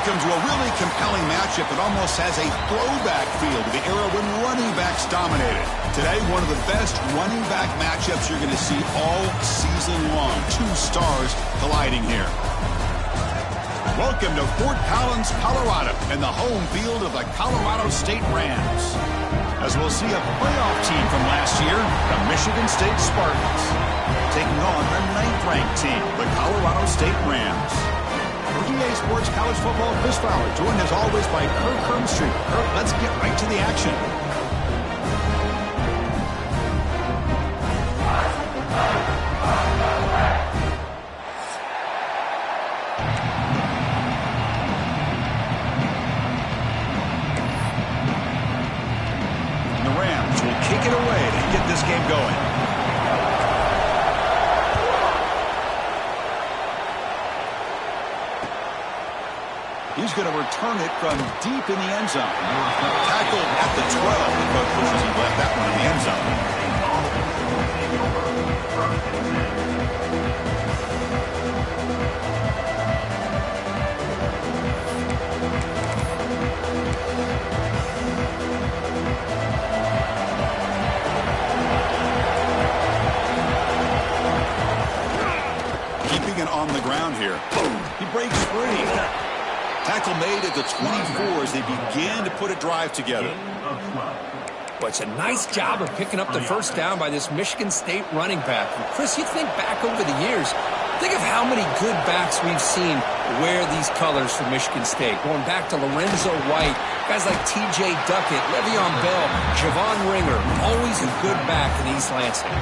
Welcome to a really compelling matchup that almost has a throwback feel to the era when running backs dominated. Today, one of the best running back matchups you're going to see all season long. Two stars colliding here. Welcome to Fort Collins, Colorado, and the home field of the Colorado State Rams. As we'll see a playoff team from last year, the Michigan State Spartans, taking on the 9th-ranked team, the Colorado State Rams. For EA Sports College Football, Chris Fowler, joined as always by Kirk Hermstreet. Kirk, let's get right to the action. And the Rams will kick it away to get this game going. He's going to return it from deep in the end zone. Tackled at the 12. The coach wishes he left that one in the end zone. Keeping it on the ground here. He breaks free. Tackle made at the 24 as they begin to put a drive together. Well, it's a nice job of picking up the first down by this Michigan State running back. And Chris, you think back over the years, think of how many good backs we've seen wear these colors for Michigan State. Going back to Lorenzo White, guys like T.J. Duckett, Le'Veon Bell, Javon Ringer, always a good back in East Lansing.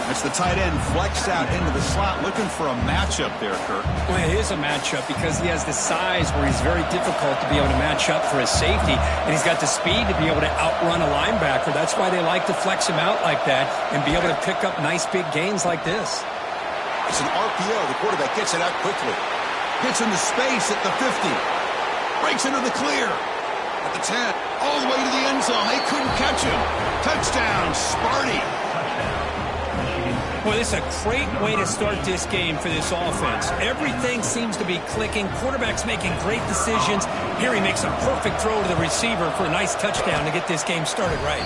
That's the tight end flexed out into the slot, looking for a matchup there, Kirk. Well, it is a matchup because he has the size where he's very difficult to be able to match up for his safety, and he's got the speed to be able to outrun a linebacker. That's why they like to flex him out like that and be able to pick up nice big gains like this. It's an RPO. The quarterback gets it out quickly. Gets into space at the 50. Breaks into the clear. At the 10. All the way to the end zone. They couldn't catch him. Touchdown, Sparty. Well, this is a great way to start this game for this offense. Everything seems to be clicking. Quarterback's making great decisions. Here he makes a perfect throw to the receiver for a nice touchdown to get this game started right.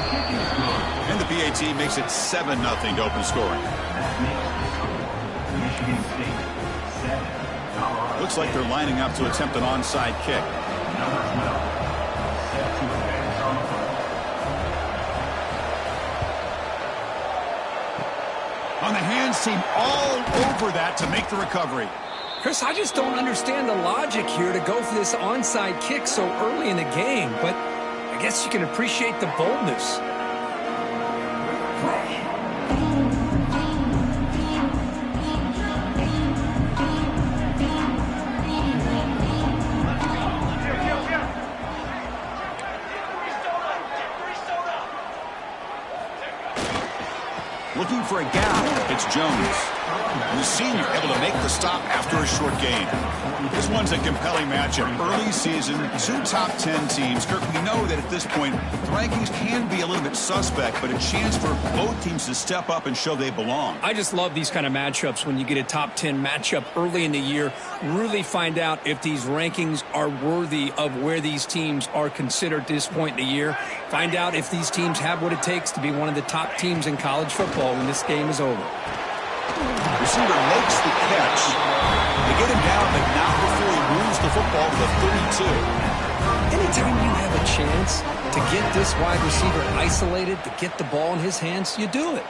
And the PAT makes it 7-0 to open scoring. Looks like they're lining up to attempt an onside kick. On the hands team all over that to make the recovery. Chris, I just don't understand the logic here to go for this onside kick so early in the game, but I guess you can appreciate the boldness. Looking for a gap, it's Jones. The senior able to make the stop after a short gain. This one's a compelling matchup. Early season, two top 10 teams. Kirk, we know that at this point, the rankings can be a little bit suspect, but a chance for both teams to step up and show they belong. I just love these kind of matchups when you get a top 10 matchup early in the year. Really find out if these rankings are worthy of where these teams are considered at this point in the year. Find out if these teams have what it takes to be one of the top teams in college football when this game is over. Receiver makes the catch. They get him down, but not before he moves the football to the 32. Anytime you have a chance to get this wide receiver isolated, to get the ball in his hands, you do it.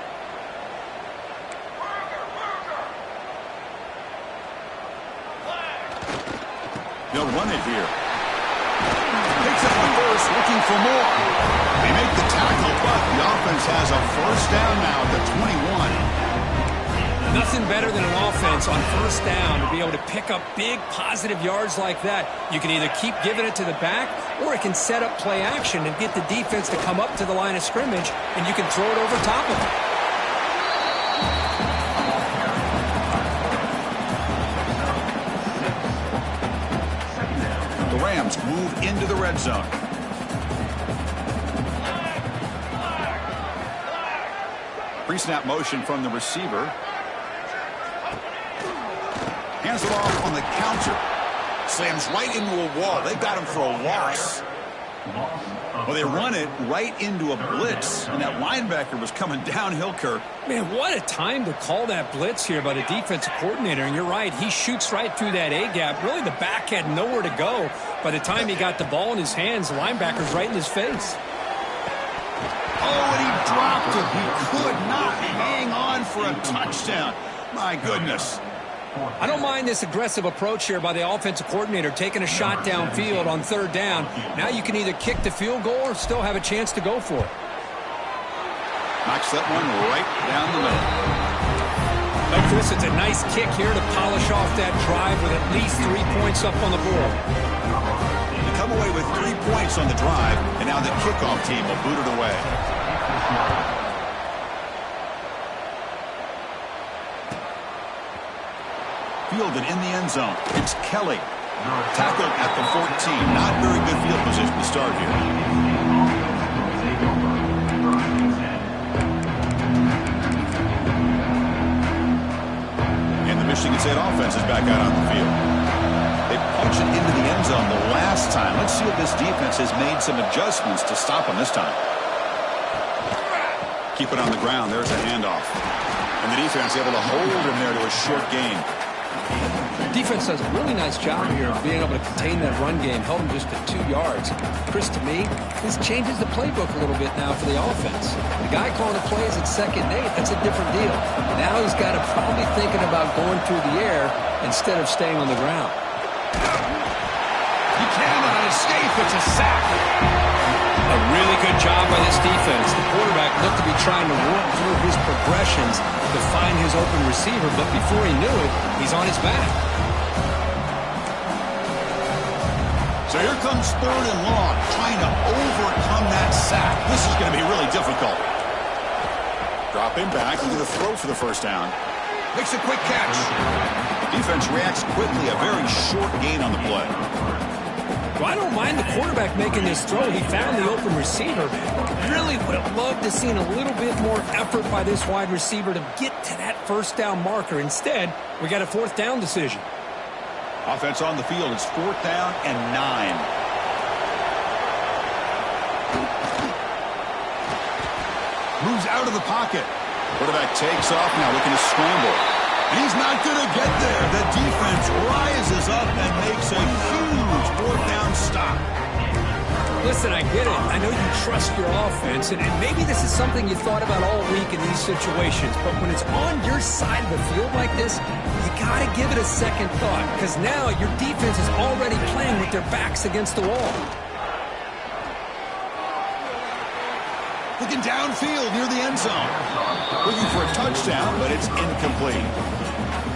They'll run it here. Picks up the first, looking for more. They make the tackle, but the offense has a first down now at the 21. Nothing better than an offense on first down to be able to pick up big positive yards like that. You can either keep giving it to the back, or it can set up play action and get the defense to come up to the line of scrimmage, and you can throw it over top of them. The Rams move into the red zone. Pre-snap motion from the receiver. Hands it off on the counter. Slams right into a wall. They got him for a loss. Well, they run it right into a blitz, and that linebacker was coming downhill, Kirk. Man, what a time to call that blitz here by the defensive coordinator. And you're right, he shoots right through that A-gap. Really, the back had nowhere to go. By the time he got the ball in his hands, the linebacker's right in his face. Oh, and he dropped it. He could not hang on for a touchdown. My goodness. I don't mind this aggressive approach here by the offensive coordinator, taking a shot downfield on third down. Now you can either kick the field goal or still have a chance to go for it. Knocks that one right down the middle. But Chris, it's a nice kick here to polish off that drive with at least 3 points up on the board. They come away with 3 points on the drive, and now the kickoff team will boot it away. Fielded in the end zone. It's Kelly. Tackled at the 14. Not very good field position to start here. And the Michigan State offense is back out on the field. They punch it into the end zone the last time. Let's see if this defense has made some adjustments to stop them this time. Keep it on the ground. There's a handoff. And the defense able to hold him there to a short gain. Defense does a really nice job here of being able to contain that run game, held him just at 2 yards. Chris, to me, this changes the playbook a little bit now for the offense. The guy calling the plays at 2nd and 8, that's a different deal. Now he's got to probably thinking about going through the air instead of staying on the ground. He cannot escape. It's a sack. A really good job by this defense. The quarterback looked to be trying to work through his progressions to find his open receiver, but before he knew it, he's on his back. So here comes 3rd and long, trying to overcome that sack. This is going to be really difficult. Dropping back, looking to throw for the first down. Makes a quick catch. Defense reacts quickly, a very short gain on the play. Well, I don't mind the quarterback making this throw. He found the open receiver. Really would have loved to seen a little bit more effort by this wide receiver to get to that first down marker. Instead, we got a 4th down decision. Offense on the field. It's 4th down and 9. Moves out of the pocket. Quarterback takes off now, looking to scramble. And he's not going to get there. The defense rises up and makes a huge 4th down stop. Listen, I get it. I know you trust your offense, and maybe this is something you thought about all week in these situations, but when it's on your side of the field like this, you got to give it a second thought, because now your defense is already playing with their backs against the wall. Looking downfield near the end zone. Looking for a touchdown, but it's incomplete.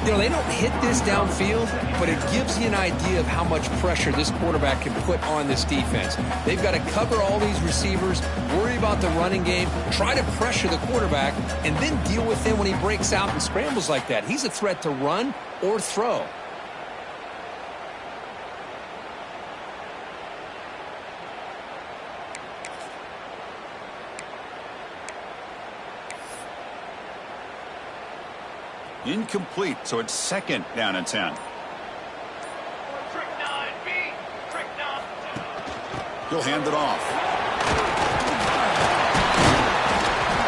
You know, they don't hit this downfield, but it gives you an idea of how much pressure this quarterback can put on this defense. They've got to cover all these receivers, worry about the running game, try to pressure the quarterback, and then deal with him when he breaks out and scrambles like that. He's a threat to run or throw. Incomplete, so it's 2nd down and 10. He'll hand it off.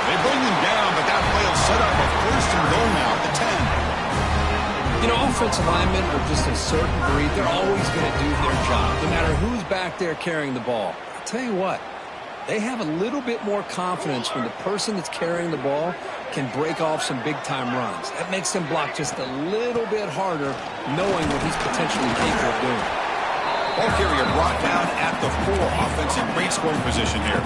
They bring him down, but that play will set up a 1st and goal now at the 10. You know, offensive linemen are just a certain breed. They're always going to do their job, no matter who's back there carrying the ball. I'll tell you what, they have a little bit more confidence when the person that's carrying the ball can break off some big-time runs. That makes them block just a little bit harder, knowing what he's potentially capable of doing. Ball carrier brought down at the 4. Offense in great scoring position here.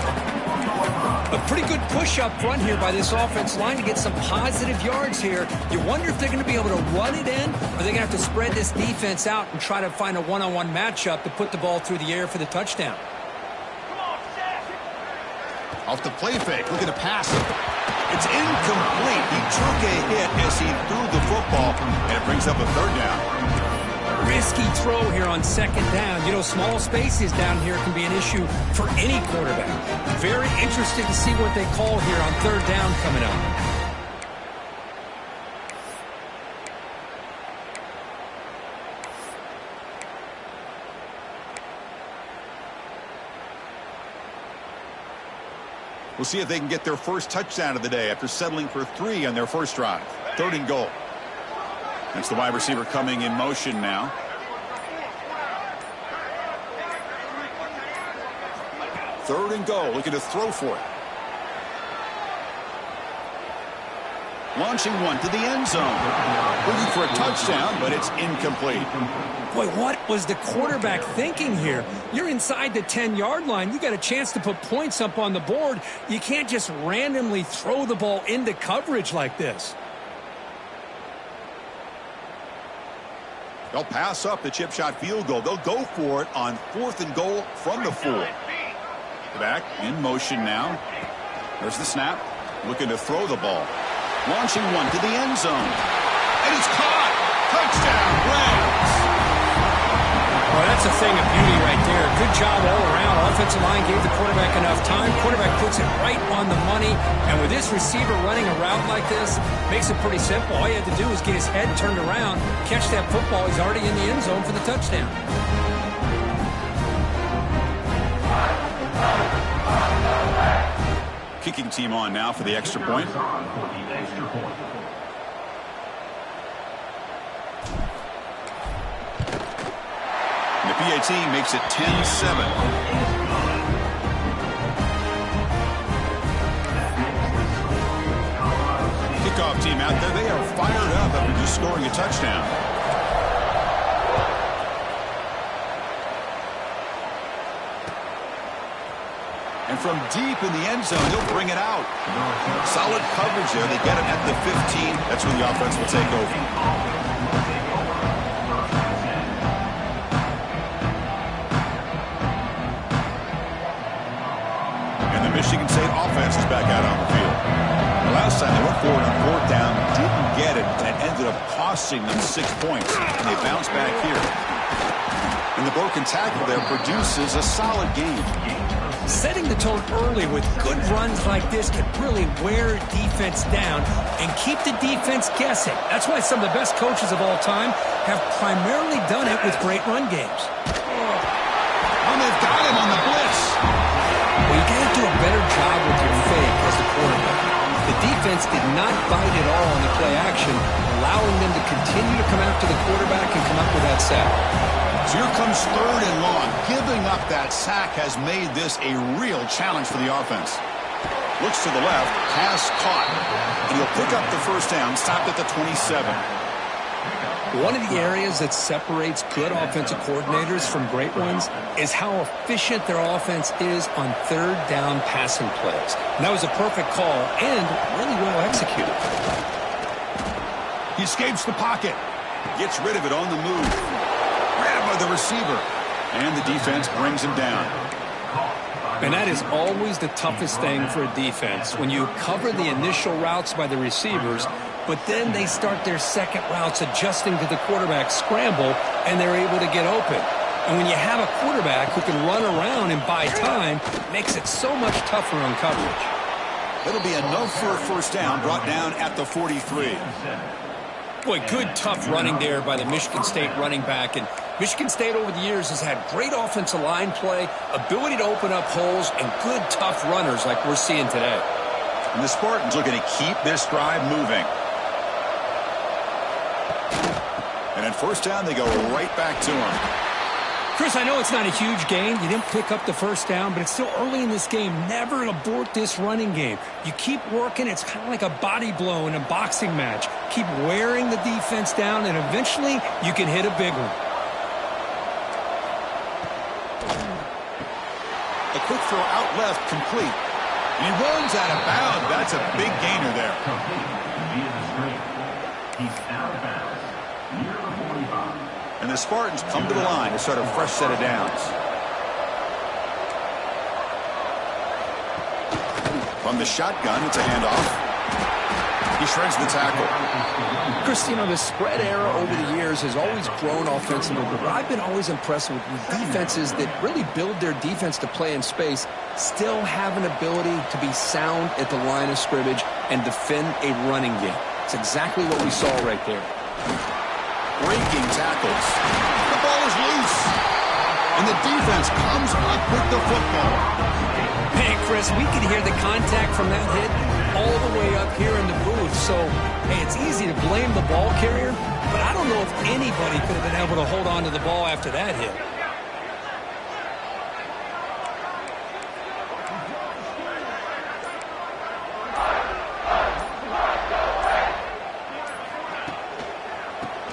A pretty good push up front here by this offense line to get some positive yards here. You wonder if they're going to be able to run it in, or they're going to have to spread this defense out and try to find a one-on-one matchup to put the ball through the air for the touchdown. Off the play fake, looking to pass it. It's incomplete. He took a hit as he threw the football, and it brings up a 3rd down. Risky throw here on 2nd down. You know, small spaces down here can be an issue for any quarterback. Very interesting to see what they call here on 3rd down coming up. We'll see if they can get their first touchdown of the day after settling for 3 on their first drive. 3rd and goal. That's the wide receiver coming in motion now. Third and goal, looking to throw for it. Launching one to the end zone. Looking for a touchdown, but it's incomplete. Boy, what was the quarterback thinking here? You're inside the 10-yard line. You got a chance to put points up on the board. You can't just randomly throw the ball into coverage like this. They'll pass up the chip shot field goal. They'll go for it on 4th and goal from the 4. Back in motion now. There's the snap. Looking to throw the ball. Launching one to the end zone. And it's caught. Touchdown, Rams. Well, that's a thing of beauty right there. Good job all around. Offensive line gave the quarterback enough time. Quarterback puts it right on the money. And with this receiver running a route like this, makes it pretty simple. All you had to do was get his head turned around, catch that football. He's already in the end zone for the touchdown. Kicking team on now for the extra point. And the PAT makes it 10-7. Kickoff team out there. They are fired up after just scoring a touchdown. And from deep in the end zone, he'll bring it out. Solid coverage there. They get him at the 15. That's when the offense will take over. And the Michigan State offense is back out on the field. The last time they went forward on 4th down, didn't get it, and it ended up costing them 6 points. And they bounce back here. And the broken tackle there produces a solid game. Setting the tone early with good runs like this can really wear defense down and keep the defense guessing. That's why some of the best coaches of all time have primarily done it with great run games. And they've got him on the blitz. Well, you got to do a better job with your fake as the quarterback. The defense did not bite at all on the play action, allowing them to continue to come after the quarterback and come up with that sack. So here comes 3rd and long. Giving up that sack has made this a real challenge for the offense. Looks to the left, pass caught. And he'll pick up the first down, stopped at the 27. One of the areas that separates good offensive coordinators from great ones is how efficient their offense is on 3rd down passing plays. And that was a perfect call and really well executed. He escapes the pocket. Gets rid of it on the move. Grabbed by the receiver. And the defense brings him down. And that is always the toughest thing for a defense. When you cover the initial routes by the receivers, but then they start their second routes adjusting to the quarterback scramble, and they're able to get open. And when you have a quarterback who can run around and buy time, it makes it so much tougher on coverage. It'll be enough for a first down, brought down at the 43. Boy, good tough running there by the Michigan State running back. And Michigan State over the years has had great offensive line play, ability to open up holes, and good tough runners like we're seeing today. And the Spartans looking to keep this drive moving. And at first down, they go right back to him. Chris, I know it's not a huge gain. You didn't pick up the first down, but it's still early in this game. Never abort this running game. You keep working. It's kind of like a body blow in a boxing match. Keep wearing the defense down, and eventually you can hit a big one. A quick throw out left, complete. And he runs out of bounds. That's a big gainer there. He's out of bounds. Near the 45. And the Spartans come to the line to start a fresh set of downs. From the shotgun, it's a handoff. He shreds the tackle. Chris, you know, the spread era over the years has always grown offensively, but I've been always impressed with defenses that really build their defense to play in space, still have an ability to be sound at the line of scrimmage and defend a running game. It's exactly what we saw right there. Breaking tackles. The ball is loose. And the defense comes up with the football. Man, Chris, we could hear the contact from that hit all the way up here in the booth. So, hey, it's easy to blame the ball carrier, but I don't know if anybody could have been able to hold on to the ball after that hit.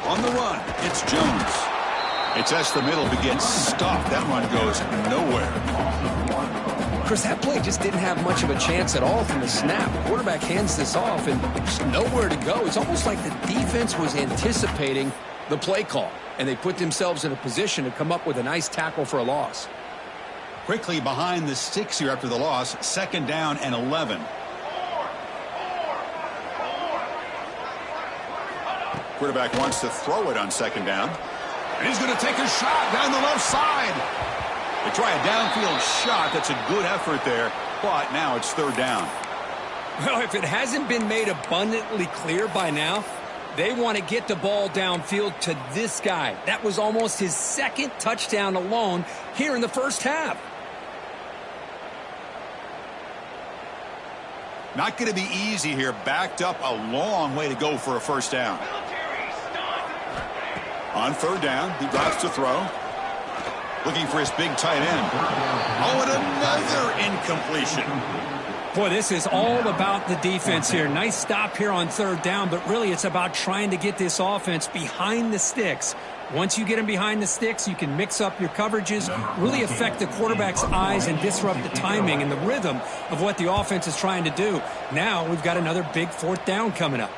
On the run, it's Jones. It's S the middle, but gets stopped. That run goes nowhere. Chris, that play just didn't have much of a chance at all from the snap. The quarterback hands this off, and there's nowhere to go. It's almost like the defense was anticipating the play call, and they put themselves in a position to come up with a nice tackle for a loss. Quickly behind the sticks here after the loss. 2nd down and 11. Quarterback wants to throw it on 2nd down. And he's going to take a shot down the left side. They try a downfield shot. That's a good effort there. But now it's 3rd down. Well, if it hasn't been made abundantly clear by now, they want to get the ball downfield to this guy. That was almost his 2nd touchdown alone here in the first half. Not going to be easy here. Backed up a long way to go for a 1st down. On 3rd down, he drops to throw. Looking for his big tight end. Oh, and another incompletion. Boy, this is all about the defense here. Nice stop here on 3rd down, but really it's about trying to get this offense behind the sticks. Once you get them behind the sticks, you can mix up your coverages, really affect the quarterback's eyes and disrupt the timing and the rhythm of what the offense is trying to do. Now we've got another big 4th down coming up.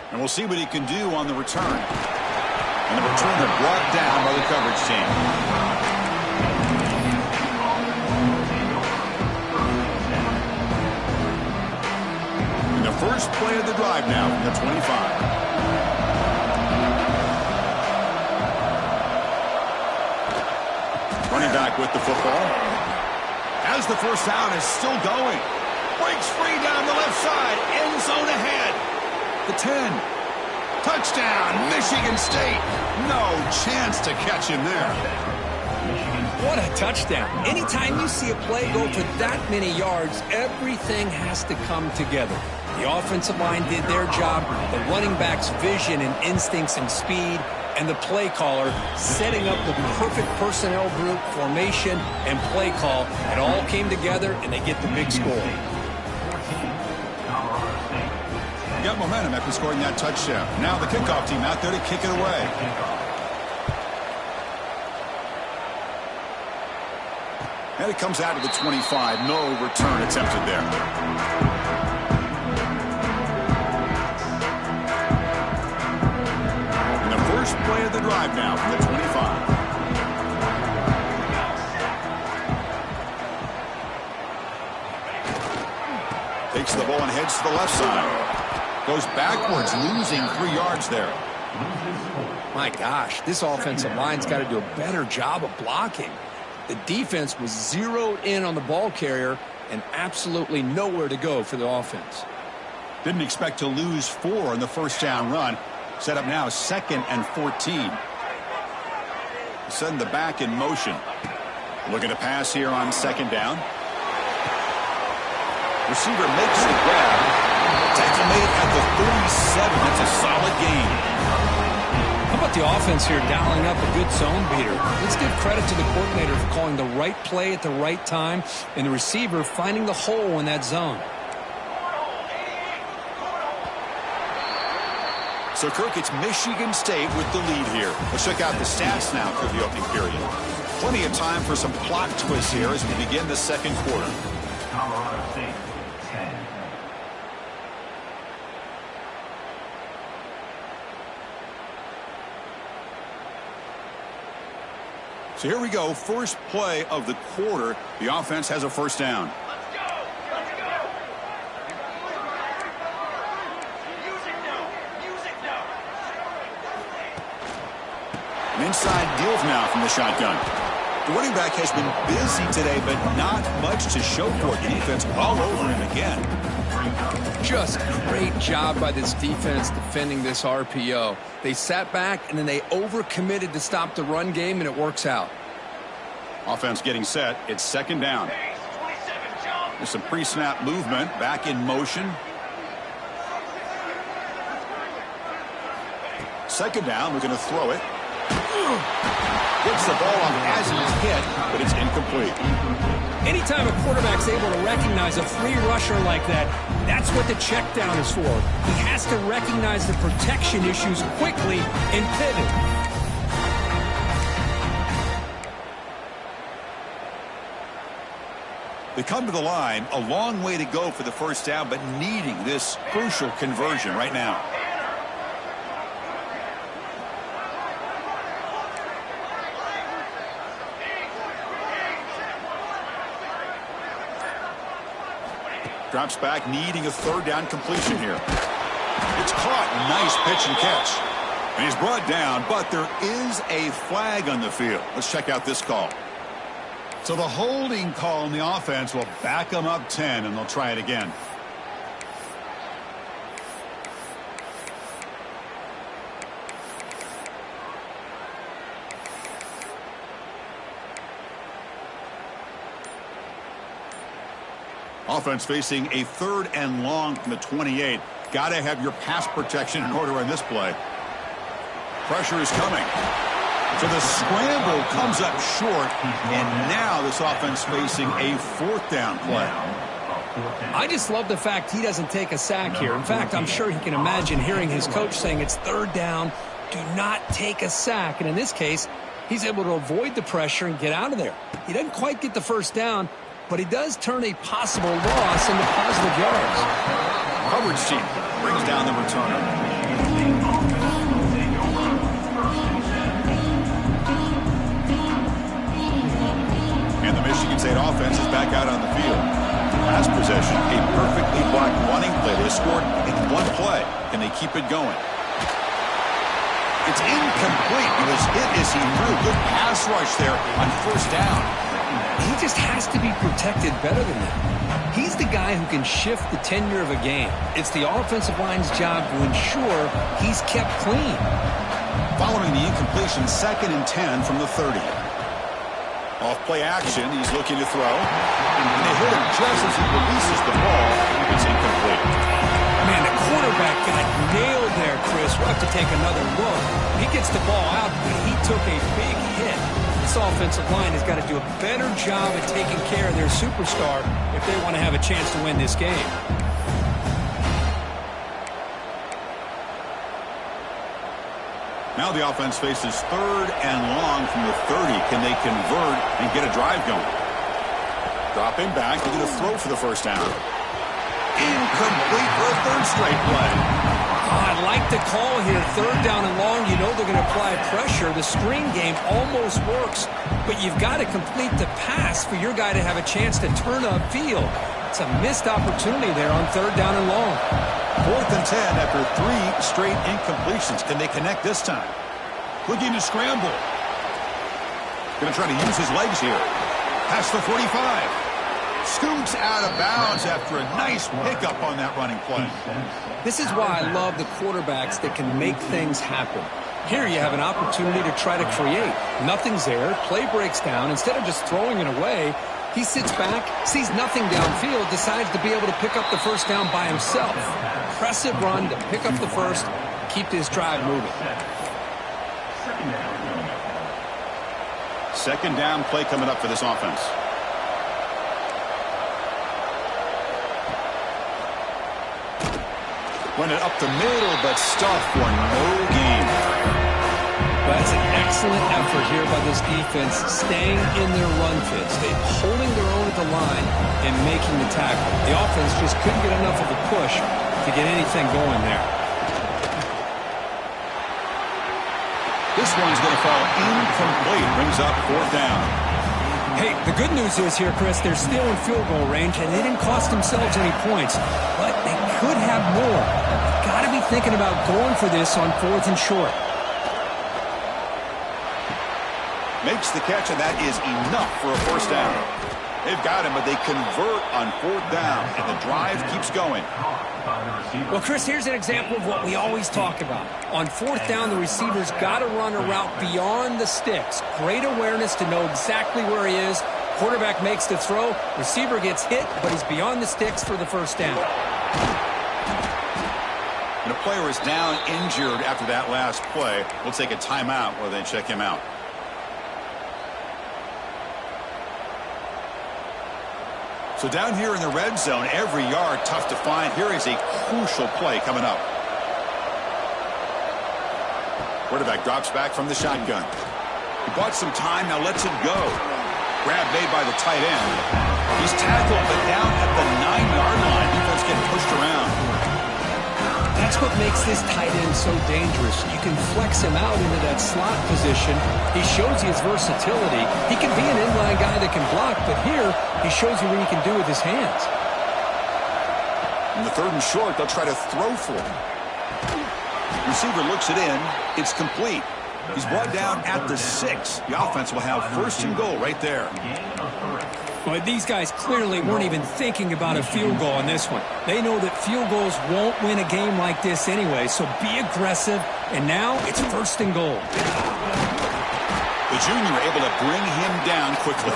And we'll see what he can do on the return. And the returner brought down by the coverage team. And the first play of the drive now from the 25. Running back with the football. As the first down is still going. Breaks free down the left side. End zone ahead. The 10. Touchdown, Michigan State. No chance to catch him there. What a touchdown. Anytime you see a play go for that many yards, everything has to come together. The offensive line did their job, the running back's vision and instincts and speed, and the play caller setting up the perfect personnel group, formation, and play call. It all came together, and they get the big score. Got momentum after scoring that touchdown. Now the kickoff team out there to kick it away. And it comes out of the 25. No return attempted there. And the first play of the drive now from the 25. Takes the ball and heads to the left side. Goes backwards, losing 3 yards there. My gosh, this offensive line's got to do a better job of blocking. The defense was zeroed in on the ball carrier and absolutely nowhere to go for the offense. Didn't expect to lose 4 on the 1st down run. Set up now 2nd and 14. Send the back in motion. Looking to pass here on 2nd down. Receiver makes the grab. Tackle made at the 37. That's a solid gain. How about the offense here dialing up a good zone beater? Let's give credit to the coordinator for calling the right play at the right time and the receiver finding the hole in that zone. So, Kirk, it's Michigan State with the lead here. Let's check out the stats now for the opening period. Plenty of time for some plot twists here as we begin the 2nd quarter. Colorado State, 10. So here we go. First play of the quarter. The offense has a 1st down. An inside give now from the shotgun. The running back has been busy today, but not much to show for it. The defense all over him again. Just great job by this defense defending this RPO. They sat back, and then they overcommitted to stop the run game, and it works out. Offense getting set. It's 2nd down. There's some pre-snap movement, back in motion. Second down, we're going to throw it. Gets the ball off as he's hit, but it's incomplete. Anytime a quarterback's able to recognize a free rusher like that, that's what the check down is for. He has to recognize the protection issues quickly and pivot. They come to the line, a long way to go for the first down, but needing this crucial conversion right now. Drops back, needing a third down completion here. It's caught. Nice pitch and catch. And he's brought down, but there is a flag on the field. Let's check out this call. So the holding call on the offense will back them up 10, and they'll try it again. Offense facing a third and long from the 28. Got to have your pass protection in order on this play. Pressure is coming. So the scramble comes up short, and now this offense facing a fourth down play. I just love the fact he doesn't take a sack here. In fact, I'm sure he can imagine hearing his coach saying it's third down, do not take a sack. And in this case, he's able to avoid the pressure and get out of there. He doesn't quite get the first down, but he does turn a possible loss into positive yards. Coverage team brings down the returner. And the Michigan State offense is back out on the field. Last possession, a perfectly blocked running play. They scored in one play. Can they keep it going? It's incomplete. He was hit as he threw. Good pass rush there on first down. He just has to be protected better than that. He's the guy who can shift the tenure of a game. It's the offensive line's job to ensure he's kept clean. Following the incompletion, 2nd and 10 from the 30. Off play action, he's looking to throw. And they hit him just as he releases the ball. It's incomplete. Man, the quarterback got nailed there, Chris. We'll have to take another look. He gets the ball out, but he took a big hit. This offensive line has got to do a better job at taking care of their superstar if they want to have a chance to win this game. Now the offense faces third and long from the 30. Can they convert and get a drive going? Dropping back, they're going to throw for the first down. Incomplete for a third straight play. I like the call here. Third down and long, you know they're going to apply pressure. The screen game almost works, but you've got to complete the pass for your guy to have a chance to turn upfield. It's a missed opportunity there on third down and long. 4th and 10 after 3 straight incompletions. Can they connect this time? Looking to scramble. Going to try to use his legs here. Past the 45. Scoots out of bounds after a nice pickup on that running play. This is why I love the quarterbacks that can make things happen. Here you have an opportunity to try to create. Nothing's there. Play breaks down. Instead of just throwing it away, he sits back, sees nothing downfield, decides to be able to pick up the first down by himself. Impressive run to pick up the first, keep this drive moving. Second down play coming up for this offense. Went it up the middle, but stuffed for no gain. That's an excellent effort here by this defense, staying in their run fits. They're holding their own at the line and making the tackle. The offense just couldn't get enough of a push to get anything going there. This one's going to fall incomplete. Brings up 4th down. Hey, the good news is here, Chris, they're still in field goal range, and they didn't cost themselves any points, but they could have more. Got to be thinking about going for this on 4th and short. Makes the catch, and that is enough for a first down. They've got him, but they convert on 4th down, and the drive keeps going. Well, Chris, here's an example of what we always talk about. On 4th down, the receiver's got to run a route beyond the sticks. Great awareness to know exactly where he is Quarterback makes the throw. Receiver gets hit, but he's beyond the sticks for the first down. And a player is down injured after that last play. We'll take a timeout while they check him out. So down here in the red zone, every yard tough to find. Here is a crucial play coming up. Quarterback drops back from the shotgun. He bought some time, now lets it go. Grab made by the tight end. He's tackled, but down at the 9-yard line. Defense getting pushed around. That's what makes this tight end so dangerous. You can flex him out into that slot position. He shows you his versatility. He can be an inline guy that can block, but here he shows you what he can do with his hands. In the 3rd and short, they'll try to throw for him. Receiver looks it in. It's complete. He's brought down at the 6. The offense will have 1st and goal right there. Well, these guys clearly weren't even thinking about a field goal on this one. They know that field goals won't win a game like this anyway, so be aggressive. And now it's 1st and goal. The junior able to bring him down quickly.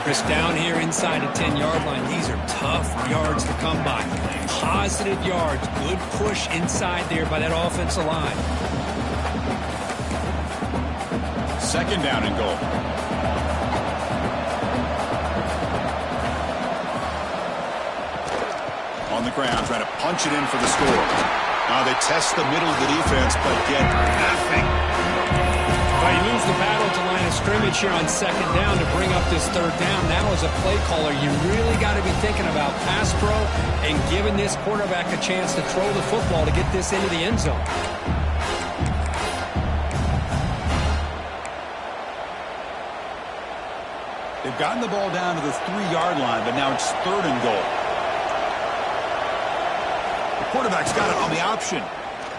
Chris, down here inside the 10-yard line, these are tough yards to come by. Positive yards, good push inside there by that offensive line. 2nd down and goal. On the ground, trying to punch it in for the score. Now they test the middle of the defense, but get nothing. Well, you lose the battle to line of scrimmage here on 2nd down to bring up this 3rd down. Now as a play caller, you really got to be thinking about pass pro and giving this quarterback a chance to throw the football to get this into the end zone. They've gotten the ball down to the 3-yard line, but now it's 3rd and goal. The quarterback's got it on the option.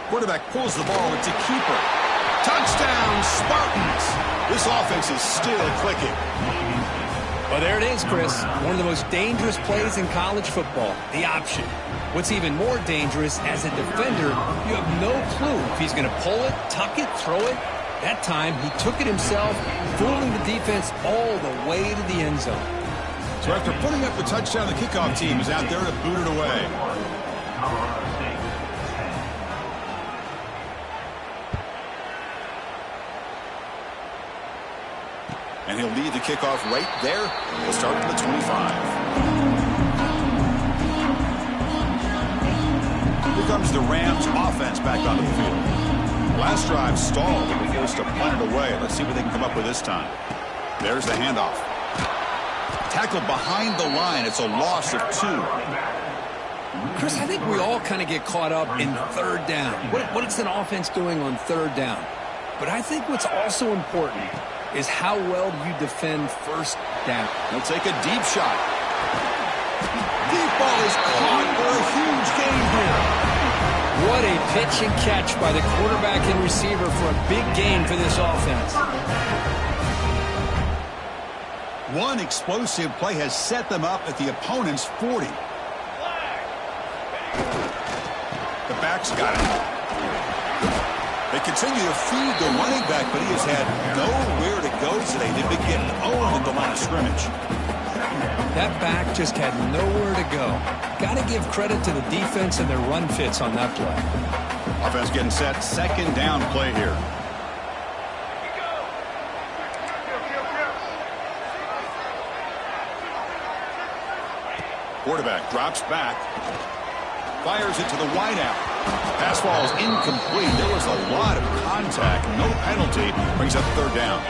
Quarterback pulls the ball. It's a keeper. Touchdown, Spartans! This offense is still clicking. Well, there it is, Chris. One of the most dangerous plays in college football, the option. What's even more dangerous, as a defender, you have no clue if he's going to pull it, tuck it, throw it. That time, he took it himself, fooling the defense all the way to the end zone. So after putting up the touchdown, the kickoff team is out there to boot it away. And he'll lead the kickoff right there. We'll start at the 25. Here comes the Rams offense back onto the field. Last drive stalled. They were forced to punt it away. Let's see what they can come up with this time. There's the handoff. Tackled behind the line. It's a loss of 2. Chris, I think we all kind of get caught up in 3rd down. What is an offense doing on 3rd down? But I think what's also important is how well do you defend 1st down. He'll take a deep shot. Deep ball is caught for a huge gain here. What a pitch and catch by the quarterback and receiver for a big gain for this offense. One explosive play has set them up at the opponent's 40. The back's got it. They continue to feed the running back, but he has had nowhere to go today. They've been getting owned at the line of scrimmage. That back just had nowhere to go. Got to give credit to the defense and their run fits on that play. Offense getting set. 2nd down play here. Quarterback drops back. Fires it to the wideout. Pass ball is incomplete. There was a lot of contact. No penalty. Brings up 3rd down.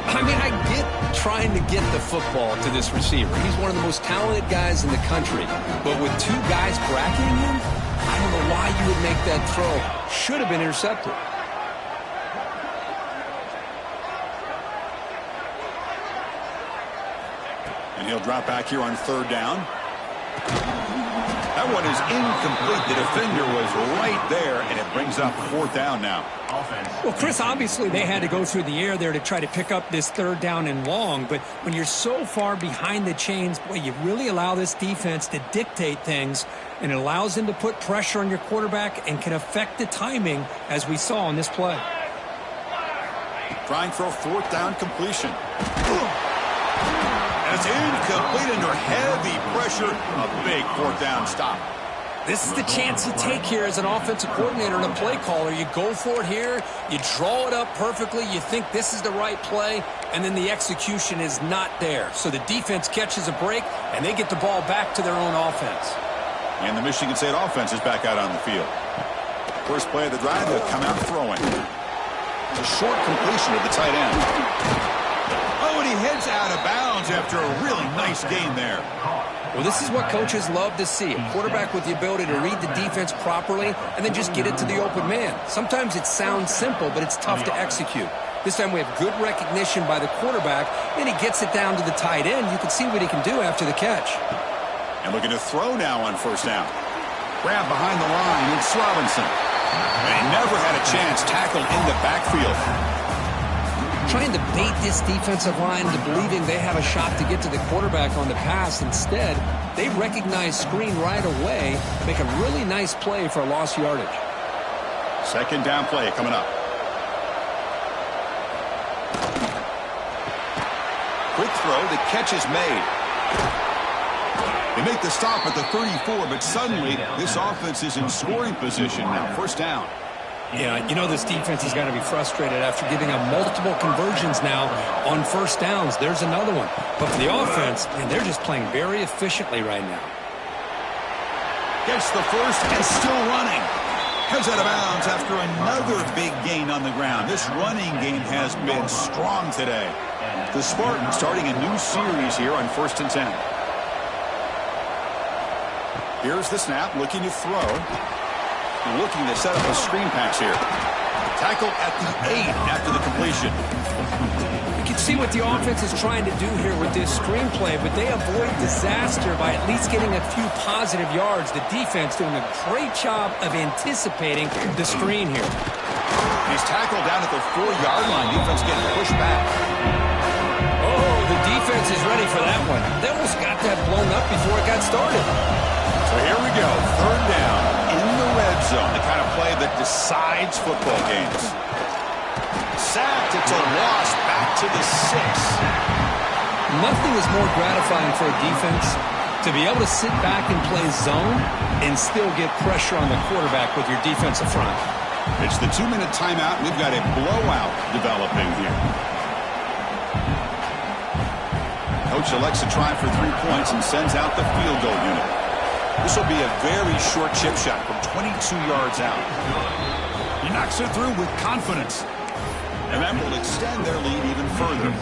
I mean, I get trying to get the football to this receiver. He's one of the most talented guys in the country. But with 2 guys bracketing him, I don't know why you would make that throw. Should have been intercepted. And he'll drop back here on 3rd down. That one is incomplete. The defender was right there, and it brings up 4th down now. Well, Chris, obviously they had to go through the air there to try to pick up this 3rd down and long, but when you're so far behind the chains, boy, you really allow this defense to dictate things, and it allows them to put pressure on your quarterback and can affect the timing, as we saw on this play. Trying for a 4th down completion. That's incomplete under heavy pressure. A big fourth down stop. This is the chance you take here as an offensive coordinator and a play caller. You go for it here. You draw it up perfectly. You think this is the right play, and then the execution is not there. So the defense catches a break, and they get the ball back to their own offense. And the Michigan State offense is back out on the field. First play of the drive, they'll come out throwing. It's a short completion of the tight end. Oh, and he heads out of bounds after a really nice gain there. Well, this is what coaches love to see. A quarterback with the ability to read the defense properly and then just get it to the open man. Sometimes it sounds simple, but it's tough to execute. This time we have good recognition by the quarterback, and he gets it down to the tight end. You can see what he can do after the catch. And looking to throw now on first down. Grab behind the line, it's Robinson. And he never had a chance, tackled in the backfield. Trying to bait this defensive line into believing they have a shot to get to the quarterback on the pass. Instead, they recognize screen right away, make a really nice play for a lost yardage. Second down play coming up. Quick throw, the catch is made. They make the stop at the 34, but suddenly this offense is in scoring position now. First down. Yeah, you know this defense has got to be frustrated after giving up multiple conversions now on first downs. There's another one. But for the offense, man, they're just playing very efficiently right now. Gets the first and still running. Heads out of bounds after another big gain on the ground. This running game has been strong today. The Spartans starting a new series here on 1st and 10. Here's the snap, looking to throw. Looking to set up a screen pass here. Tackle at the 8 after the completion. You can see what the offense is trying to do here with this screenplay, but they avoid disaster by at least getting a few positive yards. The defense doing a great job of anticipating the screen here. He's tackled down at the 4-yard line. Defense getting pushed back. Oh, the defense is ready for that one. They almost got that blown up before it got started. So here we go. Third down in the red zone. The kind of play that decides football games. Sacked. It's a loss back to the 6. Nothing is more gratifying for a defense to be able to sit back and play zone and still get pressure on the quarterback with your defensive front. It's the 2-minute timeout. We've got a blowout developing here. Coach elects to try for 3 points and sends out the field goal unit. This will be a very short chip shot from 22 yards out. He knocks it through with confidence. And that will extend their lead even further.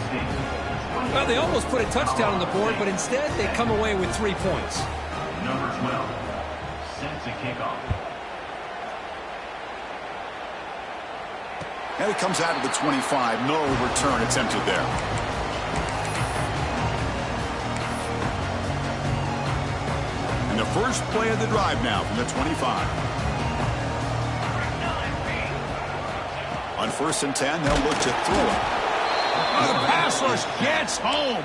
Well, they almost put a touchdown on the board, but instead they come away with 3 points. Number 12, set to kick off. And it comes out of the 25. No return attempted there. And the first play of the drive now from the 25. On 1st and 10, they'll look to throw it. Oh, the pass rush gets home.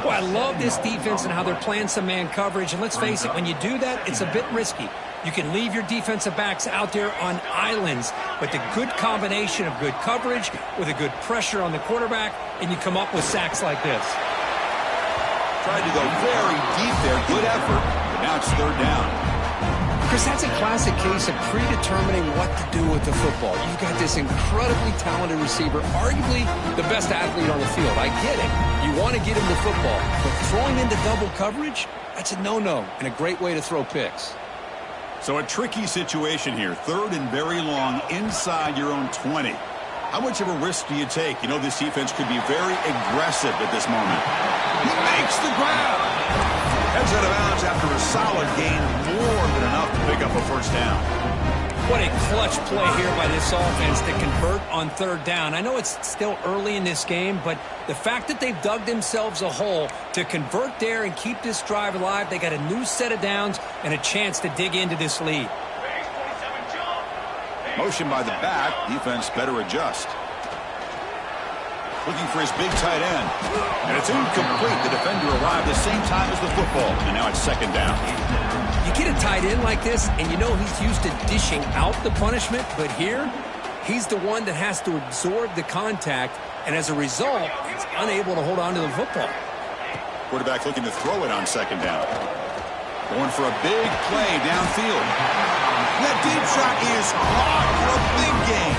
Well, I love this defense and how they're playing some man coverage. And let's face it, when you do that, it's a bit risky. You can leave your defensive backs out there on islands, but the good combination of good coverage with a good pressure on the quarterback, and you come up with sacks like this. Tried to go very deep there. Good effort. But now it's third down. Chris, that's a classic case of predetermining what to do with the football. You've got this incredibly talented receiver, arguably the best athlete on the field. I get it. You want to get him the football, but throwing into double coverage, that's a no-no and a great way to throw picks. So a tricky situation here. Third and very long inside your own 20. How much of a risk do you take? You know this defense could be very aggressive at this moment. He makes the grab. Heads out of bounds after a solid gain, more than enough to pick up a first down. What a clutch play here by this offense to convert on third down. I know it's still early in this game, but the fact that they've dug themselves a hole to convert there and keep this drive alive, they got a new set of downs and a chance to dig into this lead. Motion by the back. Defense better adjust. Looking for his big tight end. And it's incomplete. The defender arrived the same time as the football. And now it's second down. You get a tight end like this, and you know he's used to dishing out the punishment. But here, he's the one that has to absorb the contact. And as a result, he's unable to hold on to the football. Quarterback looking to throw it on second down. Going for a big play downfield. That deep shot is caught for a big gain.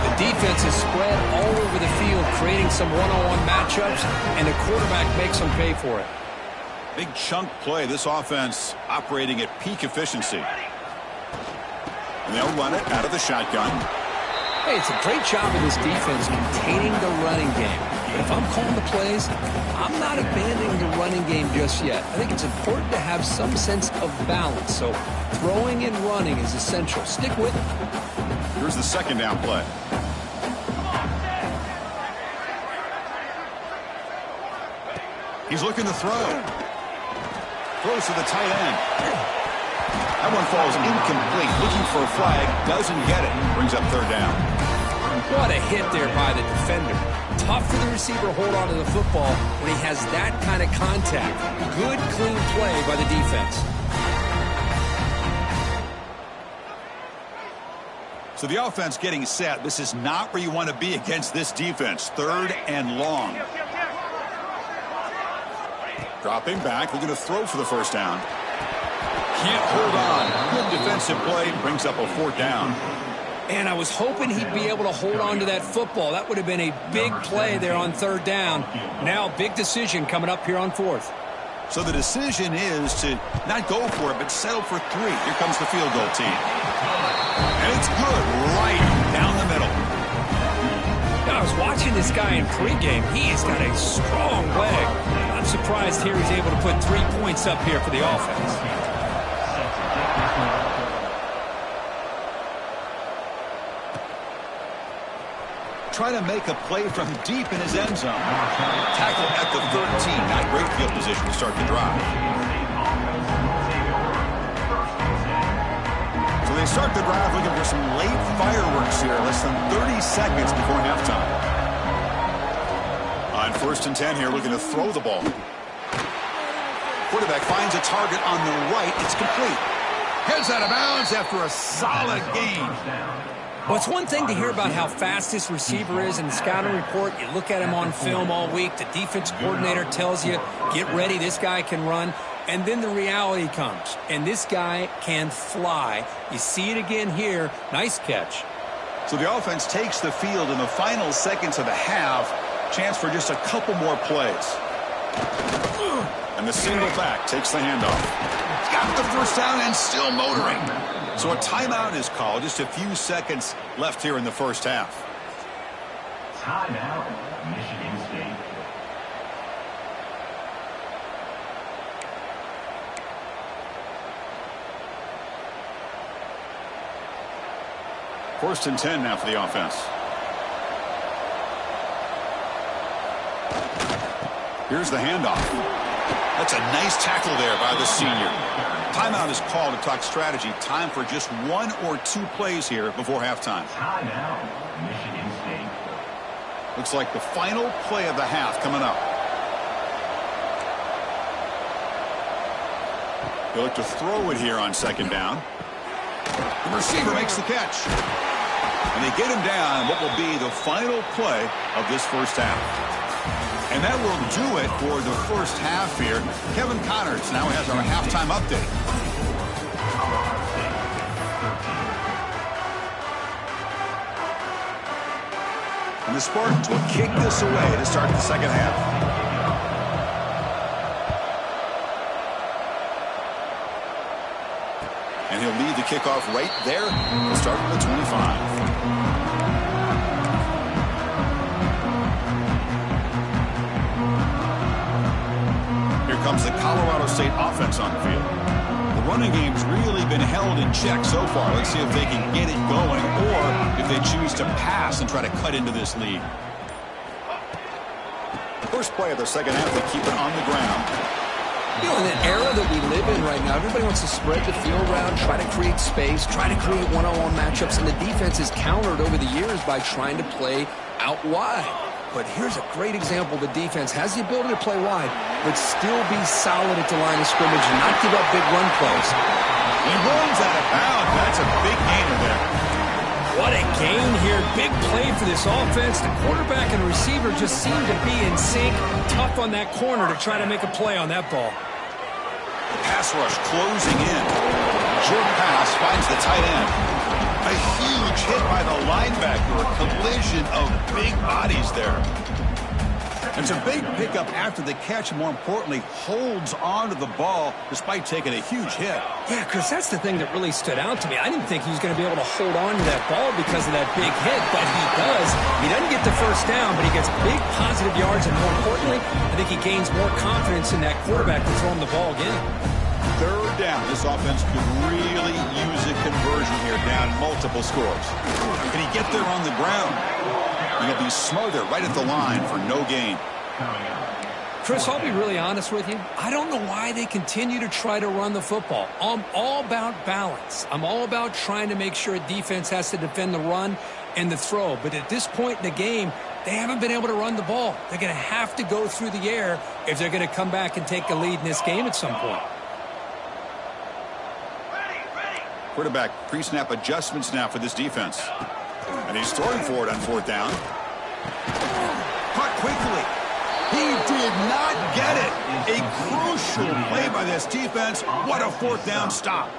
The defense is spread all over the field, creating some one-on-one matchups, and the quarterback makes them pay for it. Big chunk play. This offense operating at peak efficiency. And they'll run it out of the shotgun. Hey, it's a great job of this defense containing the running game. But if I'm calling the plays, I'm not abandoning the running game just yet. I think it's important to have some sense of balance. So throwing and running is essential. Stick with it. Here's the second down play. He's looking to throw. Throws to the tight end. That one falls incomplete. Looking for a flag. Doesn't get it. Brings up third down. What a hit there by the defender. Tough for the receiver to hold on to the football when he has that kind of contact. Good, clean play by the defense. So the offense getting set. This is not where you want to be against this defense. Third and long. Dropping back, looking to throw for the first down. Can't hold on. Good defensive play. Brings up a fourth down. And I was hoping he'd be able to hold on to that football. That would have been a big play there on third down. Now, big decision coming up here on fourth. So the decision is to not go for it, but settle for three. Here comes the field goal team. And it's good right down the middle. Now, I was watching this guy in pregame. He has got a strong leg. I'm surprised here he's able to put 3 points up here for the offense. Trying to make a play from deep in his end zone. Tackle at the 13. Not great field position to start the drive. So they start the drive looking for some late fireworks here. Less than 30 seconds before halftime. On 1st and 10 here, looking to throw the ball. Quarterback finds a target on the right. It's complete. Heads out of bounds after a solid gain. Well, it's one thing to hear about how fast this receiver is in the scouting report. You look at him on film all week. The defense coordinator tells you, get ready, this guy can run. And then the reality comes, and this guy can fly. You see it again here. Nice catch. So the offense takes the field in the final seconds of the half. Chance for just a couple more plays. And the single back takes the handoff. Got the first down and still motoring. So a timeout is called. Just a few seconds left here in the first half. Timeout, Michigan State. First and 10 now for the offense. Here's the handoff. That's a nice tackle there by the senior. Timeout is called to talk strategy. Time for just 1 or 2 plays here before halftime. Timeout, Michigan State. Looks like the final play of the half coming up. They look to throw it here on second down. The receiver makes the catch. And they get him down what will be the final play of this first half. And that will do it for the first half here. Kevin Connors now has our halftime update. And the Spartans will kick this away to start the second half. And he'll lead the kickoff right there. We'll start with the 25. Comes the Colorado State offense on the field. The running game's really been held in check so far. Let's see if they can get it going or if they choose to pass and try to cut into this lead. First play of the second half, they keep it on the ground. You know, in the era that we live in right now, everybody wants to spread the field around, try to create space, try to create one-on-one matchups, and the defense is countered over the years by trying to play out wide. But here's a great example. The defense has the ability to play wide, but still be solid at the line of scrimmage and not give up big run plays. He runs out of bounds. That's a big gainer there. What a gain here. Big play for this offense. The quarterback and receiver just seem to be in sync. Tough on that corner to try to make a play on that ball. Pass rush closing in. Short pass finds the tight end. A huge hit by the linebacker. A collision of big bodies there. It's a big pickup after the catch, more importantly, holds on to the ball despite taking a huge hit. Yeah, Chris, that's the thing that really stood out to me. I didn't think he was going to be able to hold on to that ball because of that big hit, but he does. He doesn't get the first down, but he gets big positive yards, and more importantly, I think he gains more confidence in that quarterback to throw him the ball again. Third down. This offense could really use a conversion here, down multiple scores. Can he get there on the ground? He'll be smothered right at the line for no gain. Chris, I'll be really honest with you. I don't know why they continue to try to run the football. I'm all about balance. I'm all about trying to make sure a defense has to defend the run and the throw. But at this point in the game, they haven't been able to run the ball. They're going to have to go through the air if they're going to come back and take a lead in this game at some point. Quarterback pre-snap adjustments now for this defense. And he's throwing for it on fourth down. Caught quickly. He did not get it. A crucial play by this defense. What a fourth down stop.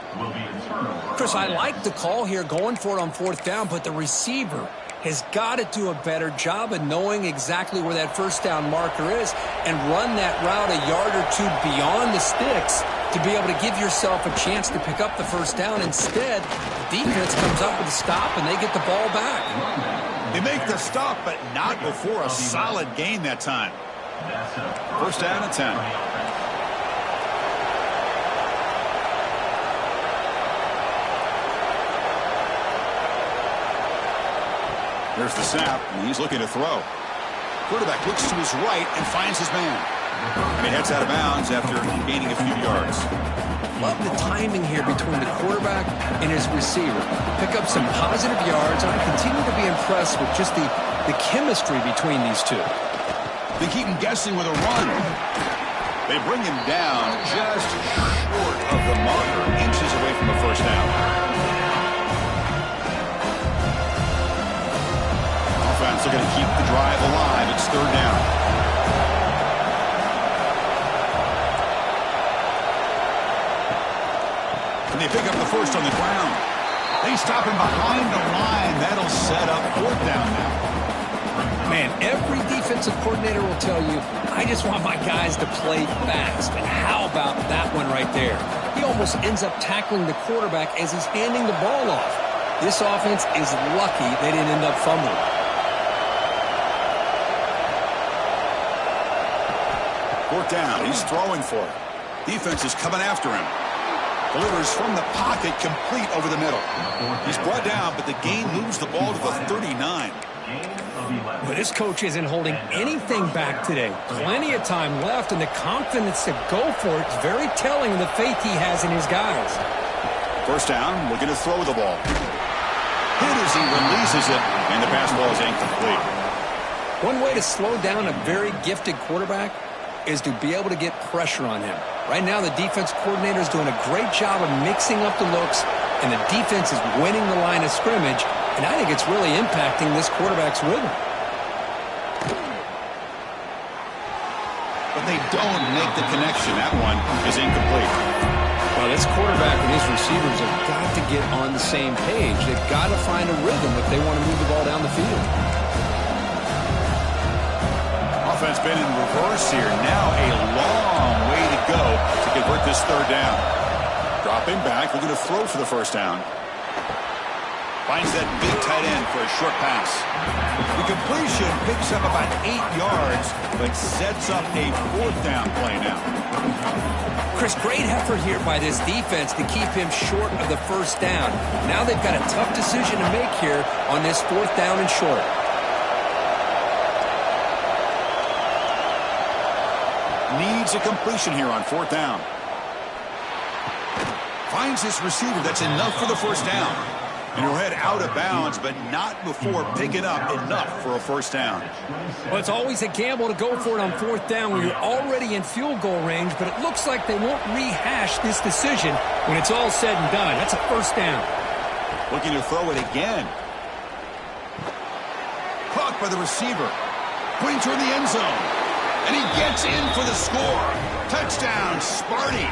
Chris, I like the call here going for it on fourth down, but the receiver has got to do a better job of knowing exactly where that first down marker is and run that route a yard or two beyond the sticks to be able to give yourself a chance to pick up the first down. Instead, the defense comes up with a stop and they get the ball back. They make the stop, but not before a solid gain that time. First down and 10. There's the snap, and he's looking to throw. Quarterback looks to his right and finds his man. And he heads out of bounds after gaining a few yards. Love the timing here between the quarterback and his receiver. Pick up some positive yards, and I continue to be impressed with just the chemistry between these two. They keep him guessing with a run. They bring him down just short of the marker, inches away from the first down. Offense looking to keep the drive alive. It's third down. And they pick up the first on the ground. They stop him behind the line. That'll set up fourth down now. Man, every defensive coordinator will tell you, I just want my guys to play fast. And how about that one right there? He almost ends up tackling the quarterback as he's handing the ball off. This offense is lucky they didn't end up fumbling. Fourth down. He's throwing for it. Defense is coming after him. Delivers from the pocket, complete over the middle. He's brought down, but the gain moves the ball to the 39. But this coach isn't holding anything back today. Plenty of time left, and the confidence to go for it is very telling of the faith he has in his guys. First down, looking to throw the ball. Hit as he releases it, and the pass ball is incomplete. One way to slow down a very gifted quarterback is to be able to get pressure on him. Right now, the defense coordinator is doing a great job of mixing up the looks, and the defense is winning the line of scrimmage, and I think it's really impacting this quarterback's rhythm. But they don't make the connection. That one is incomplete. Well, this quarterback and his receivers have got to get on the same page. They've got to find a rhythm if they want to move the ball down the field. Offense been in reverse here. Now a long way to go to convert this third down. Dropping back, looking to throw for the first down. Finds that big tight end for a short pass. The completion picks up about 8 yards, but sets up a fourth down play now. Chris, great effort here by this defense to keep him short of the first down. Now they've got a tough decision to make here on this fourth down and short. Needs a completion here on fourth down. Finds this receiver. That's enough for the first down. And he'll head out of bounds, but not before picking up enough for a first down. Well, it's always a gamble to go for it on fourth down when you're already in field goal range, but it looks like they won't rehash this decision when it's all said and done. That's a first down. Looking to throw it again. blocked by the receiver. Putting toward the end zone. And he gets in for the score. Touchdown, Sparty.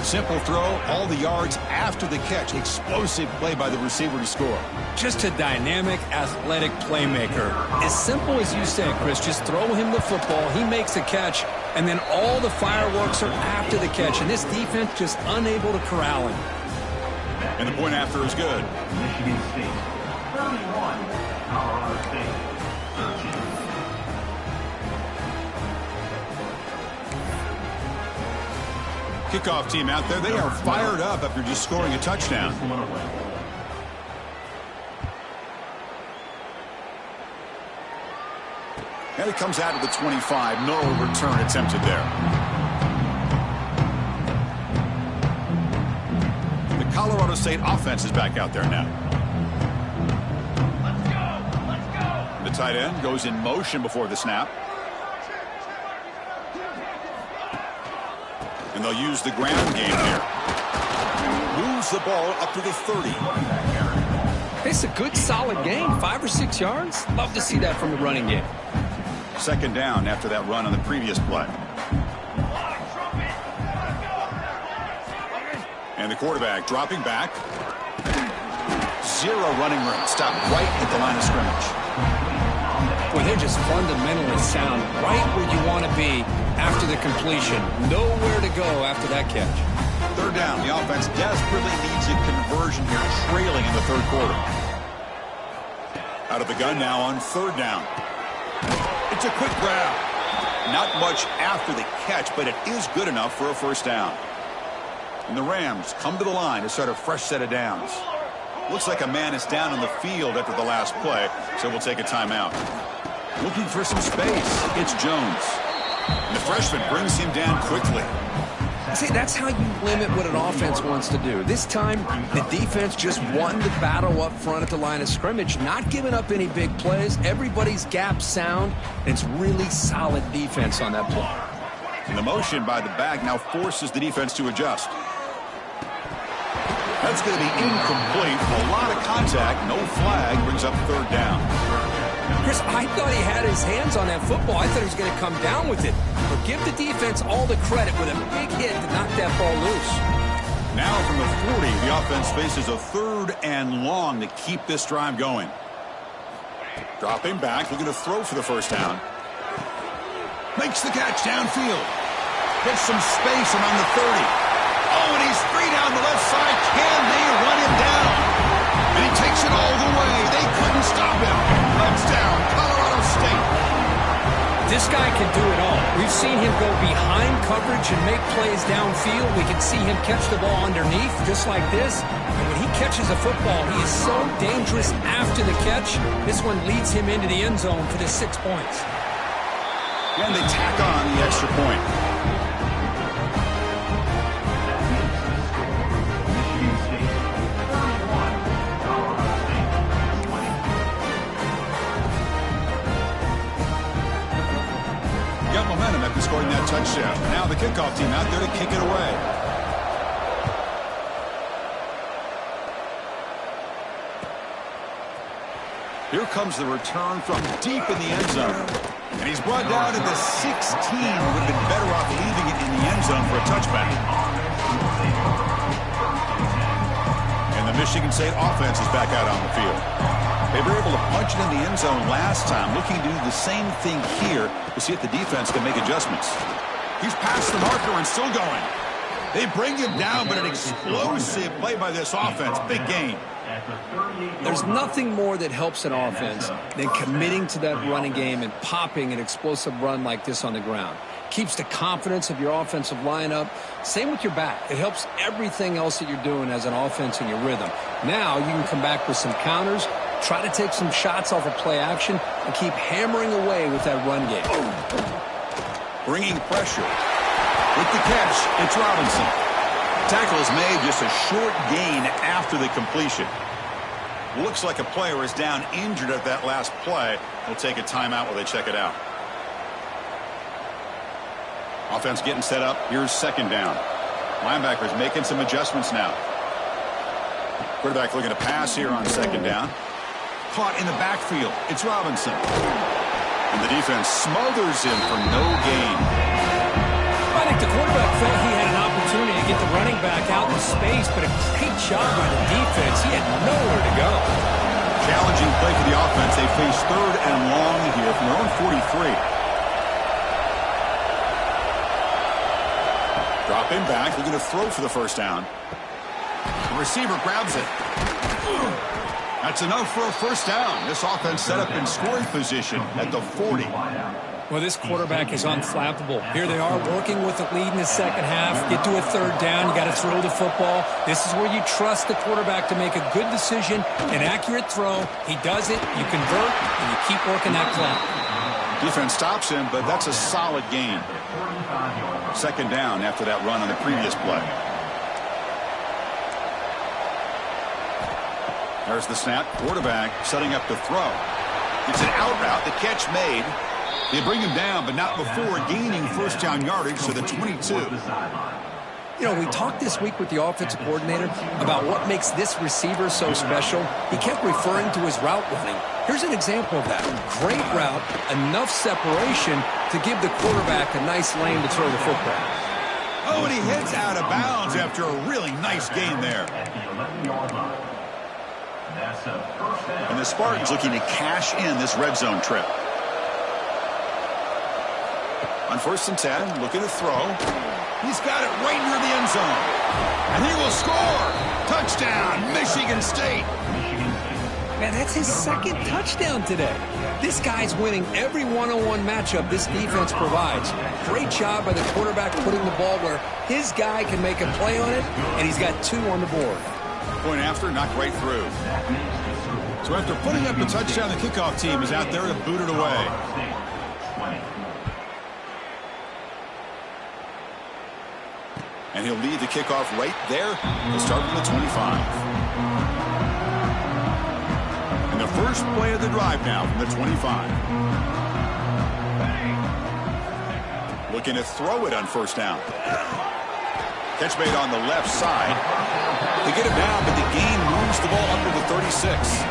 Simple throw, all the yards after the catch. Explosive play by the receiver to score. Just a dynamic, athletic playmaker. As simple as you said, Chris, just throw him the football, he makes a catch, and then all the fireworks are after the catch, and this defense just unable to corral him. And the point after is good. Michigan State 31, Colorado State 13. Kickoff team out there, they are fired up after just scoring a touchdown. And it comes out of the 25. No return attempted there. The Colorado State offense is back out there now. The tight end goes in motion before the snap. And they'll use the ground game here. Moves the ball up to the 30. It's a good, solid gain. 5 or 6 yards. Love to see that from the running game. Second down after that run on the previous play. And the quarterback dropping back. Zero running room. Stopped right at the line of scrimmage. Boy, they're just fundamentally sound. Right where you want to be after the completion. Nowhere to go after that catch. Third down. The offense desperately needs a conversion here, trailing in the third quarter. Out of the gun now on third down. It's a quick grab. Not much after the catch, but it is good enough for a first down. And the Rams come to the line to start a fresh set of downs. Looks like a man is down on the field after the last play, so we'll take a timeout. Looking for some space. It's Jones. And the freshman brings him down quickly. See, that's how you limit what an offense wants to do. This time, the defense just won the battle up front at the line of scrimmage, not giving up any big plays. Everybody's gap sound. It's really solid defense on that play. And the motion by the back now forces the defense to adjust. That's going to be incomplete. A lot of contact. No flag. Brings up third down. Chris, I thought he had his hands on that football. I thought he was going to come down with it. But give the defense all the credit with a big hit to knock that ball loose. Now from the 40, the offense faces a third and long to keep this drive going. Dropping back, looking to throw for the first down. Makes the catch downfield. Gets some space around the 30. Oh, and he's free down the left side. Can they run him down? And he takes it all the way. They couldn't stop him. Touchdown, Colorado State. This guy can do it all. We've seen him go behind coverage and make plays downfield. We can see him catch the ball underneath just like this. And when he catches a football, he is so dangerous after the catch. This one leads him into the end zone for the 6 points. And they tack on the extra point. Michigan State 31, Colorado State 20. Got momentum after scoring that touchdown. Now the kickoff team out there to kick it away. Here comes the return from deep in the end zone. And he's brought down at the 16. Would have been better off leaving it in the end zone for a touchback. And the Michigan State offense is back out on the field. They were able to punch it in the end zone last time, looking to do the same thing here to see if the defense can make adjustments. He's past the marker and still going. They bring him down, but an explosive play by this offense. Big gain. There's nothing more that helps an offense than committing to that running game and popping an explosive run like this on the ground. Keeps the confidence of your offensive lineup. Same with your back. It helps everything else that you're doing as an offense in your rhythm. Now you can come back with some counters, try to take some shots off of play action, and keep hammering away with that run game. Bringing pressure. With the catch, it's Robinson. Tackle is made, just a short gain after the completion. Looks like a player is down injured at that last play. We'll take a timeout while they check it out. Offense getting set up. Here's second down. Linebackers making some adjustments now. Quarterback looking to pass here on second down. caught in the backfield. It's Robinson. And the defense smothers him for no gain. I think the quarterback felt he had an opportunity to get the running back out in space, but a great job by the defense. He had nowhere to go. Challenging play for the offense. They face 3rd and long here from their own 43. Dropping back, looking to throw for the first down. The receiver grabs it. That's enough for a first down. This offense set up in scoring position at the 40. Well, this quarterback is unflappable. Here they are working with a lead in the second half. Get to a 3rd down. You got to throw the football. This is where you trust the quarterback to make a good decision, an accurate throw. He does it. You convert, and you keep working that clock. Defense stops him, but that's a solid gain. 2nd down after that run on the previous play. There's the snap. Quarterback setting up to throw. It's an out route. The catch made. They bring him down, but not before gaining first down yardage to the 22. You know, we talked this week with the offensive coordinator about what makes this receiver so special. He kept referring to his route running. Here's an example of that. Great route, enough separation to give the quarterback a nice lane to throw the football. Oh, and he hits out of bounds after a really nice gain there. And the Spartans looking to cash in this red zone trip. On 1st and 10, looking to throw. He's got it right near the end zone. And he will score. Touchdown, Michigan State. Man, that's his 2nd touchdown today. This guy's winning every one-on-one matchup this defense provides. Great job by the quarterback putting the ball where his guy can make a play on it, and he's got 2 on the board. Point after, knocked right through. So after putting up the touchdown, the kickoff team is out there to boot it away. And he'll lead the kickoff right there. He'll start from the 25. And the first play of the drive now from the 25. Looking to throw it on 1st down. Catch made on the left side. They get him down, but the gain moves the ball up to the 36.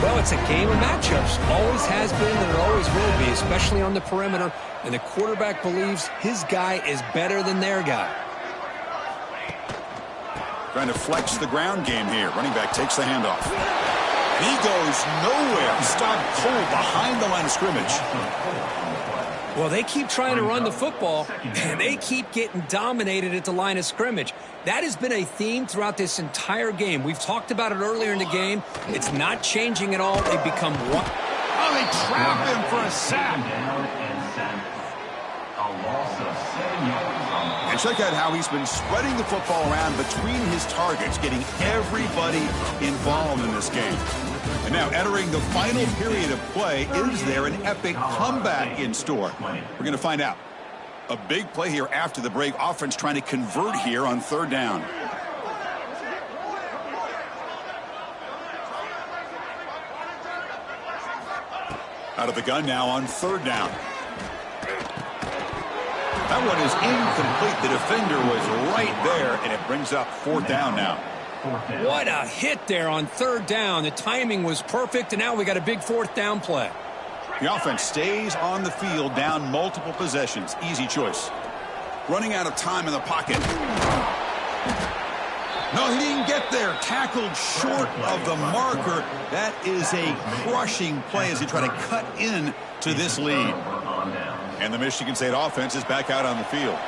Well, it's a game of matchups. Always has been and it always will be, especially on the perimeter. And the quarterback believes his guy is better than their guy. Trying to flex the ground game here. Running back takes the handoff. He goes nowhere. Stopped cold behind the line of scrimmage. Well, they keep trying to run the football, and they keep getting dominated at the line of scrimmage. That has been a theme throughout this entire game. We've talked about it earlier in the game. It's not changing at all. They become one. Oh, they trap him for a sack. And check out how he's been spreading the football around between his targets, getting everybody involved in this game. And now entering the final period of play, is there an epic comeback in store? We're going to find out. A big play here after the break. Offense trying to convert here on 3rd down. Out of the gun now on 3rd down. That one is incomplete. The defender was right there, and it brings up 4th down now. What a hit there on 3rd down. The timing was perfect, and now we got a big 4th down play. The offense stays on the field, down multiple possessions. Easy choice. Running out of time in the pocket. No, he didn't get there. Tackled short of the marker. That is a crushing play as he tried to cut in to this lead. And the Michigan State offense is back out on the field.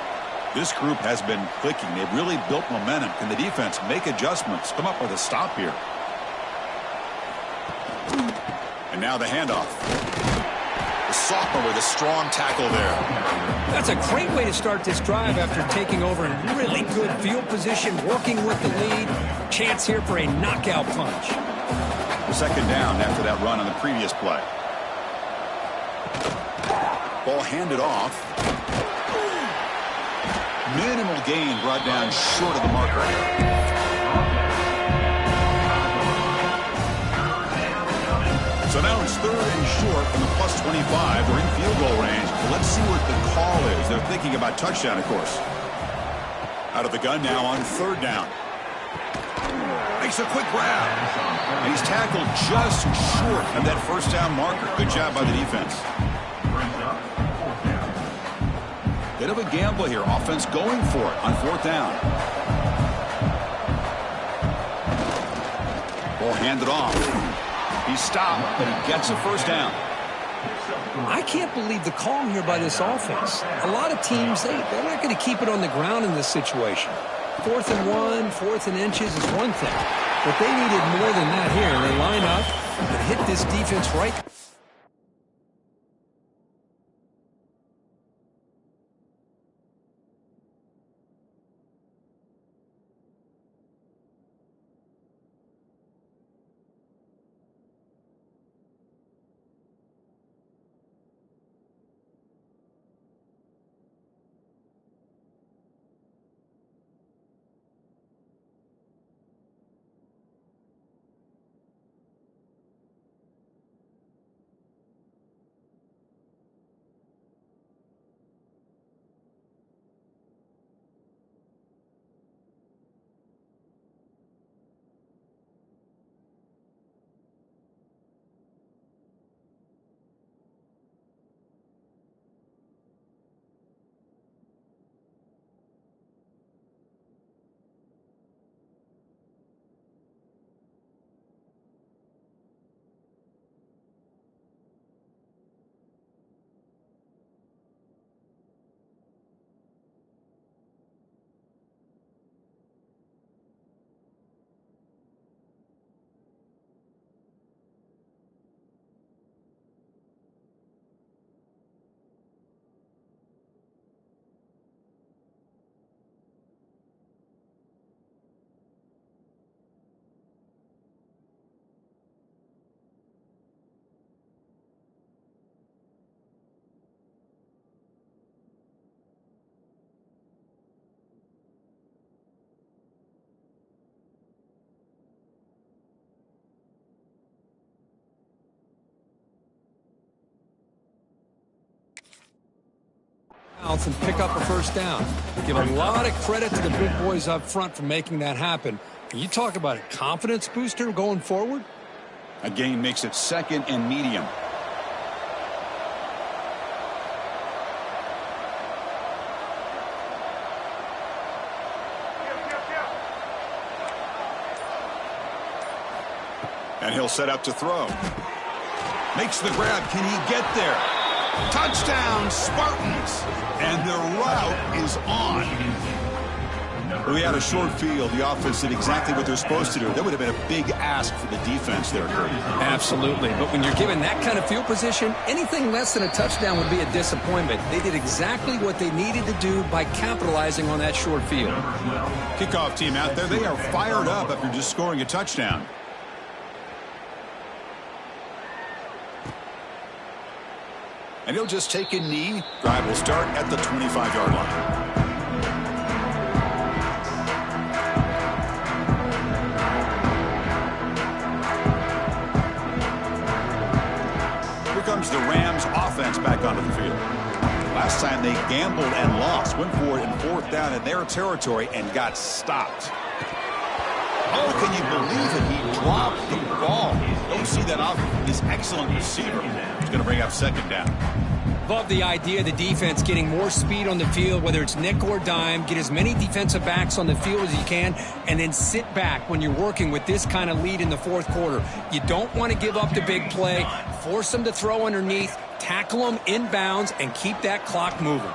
This group has been clicking. They've really built momentum. Can the defense make adjustments? Come up with a stop here. And now the handoff. The sophomore with a strong tackle there. That's a great way to start this drive after taking over in really good field position, working with the lead. Chance here for a knockout punch. 2nd down after that run on the previous play. Ball handed off. Minimal gain brought down short of the marker. So now it's 3rd and short from the plus 25. They're in field goal range. But let's see what the call is. They're thinking about touchdown, of course. Out of the gun now on 3rd down. Makes a quick grab. And he's tackled just short of that first down marker. Good job by the defense. Bit of a gamble here. Offense going for it on fourth down. Ball handed off. He's stopped, but he gets a first down. I can't believe the call here by this offense. A lot of teams, they're not going to keep it on the ground in this situation. 4th and 1, 4th and inches is one thing. But they needed more than that here. And they line up and hit this defense right. And pick up a first down. Give a lot of credit to the big boys up front for making that happen. You talk about a confidence booster going forward. A gain makes it 2nd and medium. And he'll set up to throw. Makes the grab. Can he get there? Touchdown, Spartans. And the route is on. We had a short field. The offense did exactly what they're supposed to do. That would have been a big ask for the defense there, Curt. Absolutely. But when you're given that kind of field position, anything less than a touchdown would be a disappointment. They did exactly what they needed to do by capitalizing on that short field. Kickoff team out there, they are fired up after just scoring a touchdown. And he'll just take a knee. Drive will start at the 25-yard line. Here comes the Rams offense back onto the field. Last time they gambled and lost. Went for it in 4th down in their territory and got stopped. Oh, can you believe it? He dropped the ball. Don't see that off his excellent receiver. He's going to bring up 2nd down. Love the idea of the defense getting more speed on the field, whether it's nickel or dime. Get as many defensive backs on the field as you can, and then sit back when you're working with this kind of lead in the 4th quarter. You don't want to give up the big play. Force them to throw underneath, tackle them inbounds, and keep that clock moving.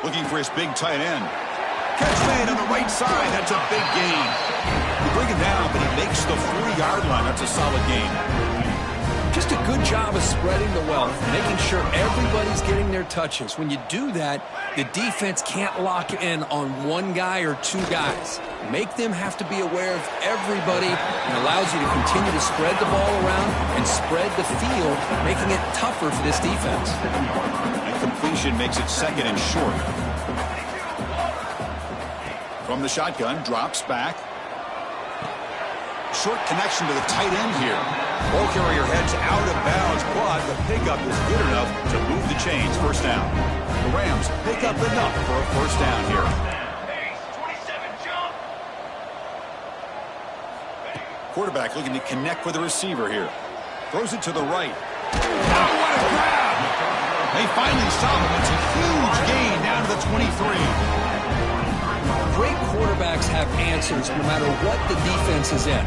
Looking for his big tight end. Catch made on the right side. That's a big gain. You bring it down, but he makes the 40-yard line. That's a solid gain. Just a good job of spreading the wealth, making sure everybody's getting their touches. When you do that, the defense can't lock in on one guy or two guys. Make them have to be aware of everybody, and allows you to continue to spread the ball around and spread the field, making it tougher for this defense. And completion makes it 2nd and short. From the shotgun, drops back. Short connection to the tight end here. Ball carrier heads out of bounds, but the pickup is good enough to move the chains. First down. The Rams pick up enough for a first down here. Quarterback looking to connect with the receiver here. Throws it to the right. Oh, what a grab! They finally stop him. It's a huge gain down to the 23. Great quarterbacks have answers no matter what the defense is in.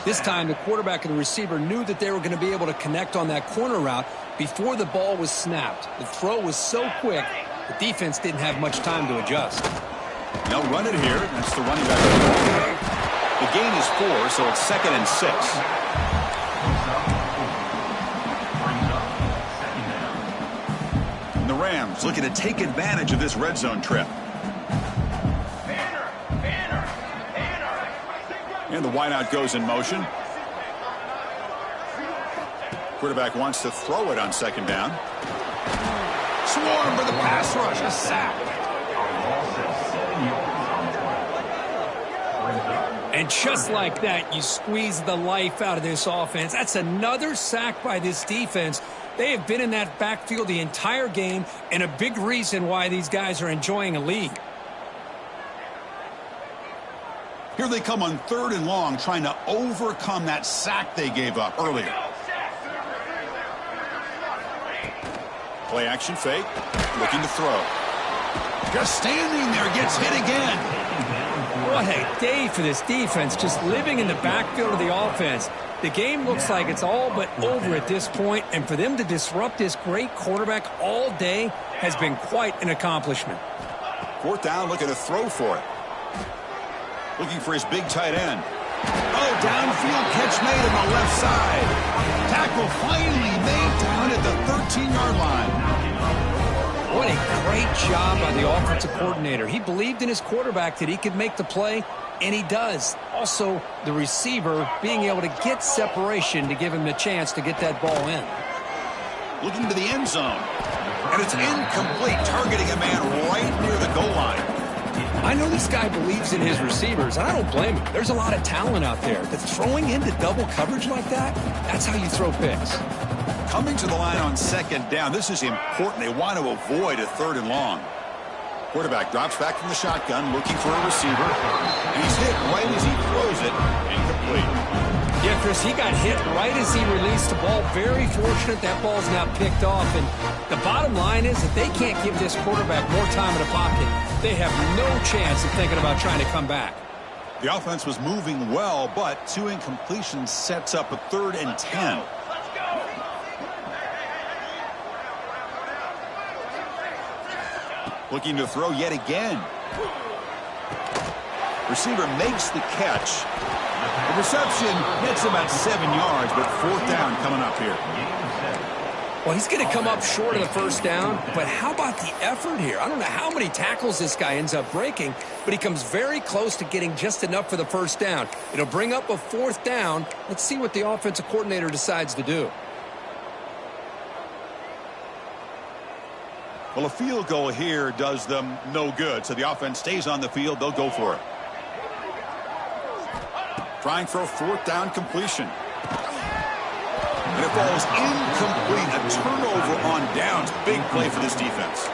This time, the quarterback and the receiver knew that they were going to be able to connect on that corner route before the ball was snapped. The throw was so quick, the defense didn't have much time to adjust. They'll run it here. That's the running back. The gain is 4, so it's 2nd and 6. And the Rams looking to take advantage of this red zone trip. And the wideout goes in motion. Quarterback wants to throw it on 2nd down. Swarm for the pass rush, a sack. And just like that, you squeeze the life out of this offense. That's another sack by this defense. They have been in that backfield the entire game, and a big reason why these guys are enjoying a lead. Here they come on 3rd and long, trying to overcome that sack they gave up earlier. Play action fake, looking to throw. Just standing there, gets hit again. What a day for this defense, just living in the backfield of the offense. The game looks like it's all but over at this point, and for them to disrupt this great quarterback all day has been quite an accomplishment. 4th down, looking to throw for it. Looking for his big tight end. Oh, downfield catch made on the left side. Tackle finally made down at the 13-yard line. What a great job by the offensive coordinator. He believed in his quarterback that he could make the play, and he does. Also, the receiver being able to get separation to give him the chance to get that ball in. Looking to the end zone. And it's incomplete, targeting a man right near the goal line. I know this guy believes in his receivers, and I don't blame him. There's a lot of talent out there, but throwing into double coverage like that, that's how you throw picks. Coming to the line on 2nd down. This is important. They want to avoid a 3rd and long. Quarterback drops back from the shotgun, looking for a receiver. And he's hit right as he throws it. Incomplete. Yeah, Chris, he got hit right as he released the ball. Very fortunate that ball's now picked off. And the bottom line is that they can't give this quarterback more time in the pocket. They have no chance of thinking about trying to come back. The offense was moving well, but 2 incompletions sets up a 3rd and 10. Looking to throw yet again. Receiver makes the catch. The reception hits about 7 yards, but 4th down coming up here. Well, he's going to come up short of the 1st down, but how about the effort here? I don't know how many tackles this guy ends up breaking, but he comes very close to getting just enough for the 1st down. It'll bring up a 4th down. Let's see what the offensive coordinator decides to do. Well, a field goal here does them no good, so the offense stays on the field. They'll go for it. Trying for a 4th down completion. And it falls incomplete. A turnover on downs. Big play for this defense.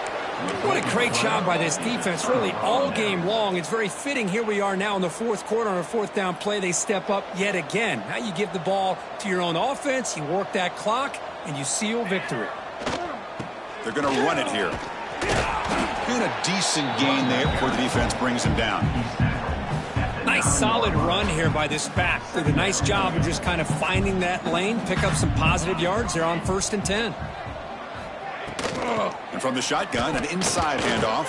What a great job by this defense, really all game long. It's very fitting. Here we are now in the 4th quarter on a 4th down play. They step up yet again. Now you give the ball to your own offense, you work that clock, and you seal victory. They're going to run it here. And a decent gain there before the defense brings him down. Nice solid run here by this back. Did a nice job of just kind of finding that lane, pick up some positive yards. They're on 1st and 10. And from the shotgun, an inside handoff.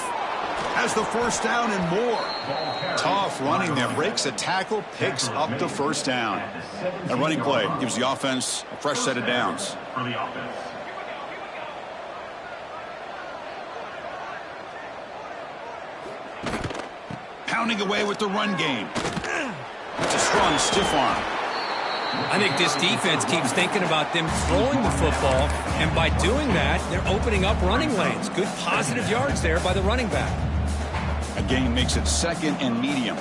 Has the 1st down and more. Tough running there. Breaks a tackle, picks up the 1st down. A running play gives the offense a fresh set of downs. Pounding away with the run game. It's a strong stiff arm. I think this defense keeps thinking about them throwing the football, and by doing that, they're opening up running lanes. Good positive yards there by the running back. A gain makes it 2nd and medium.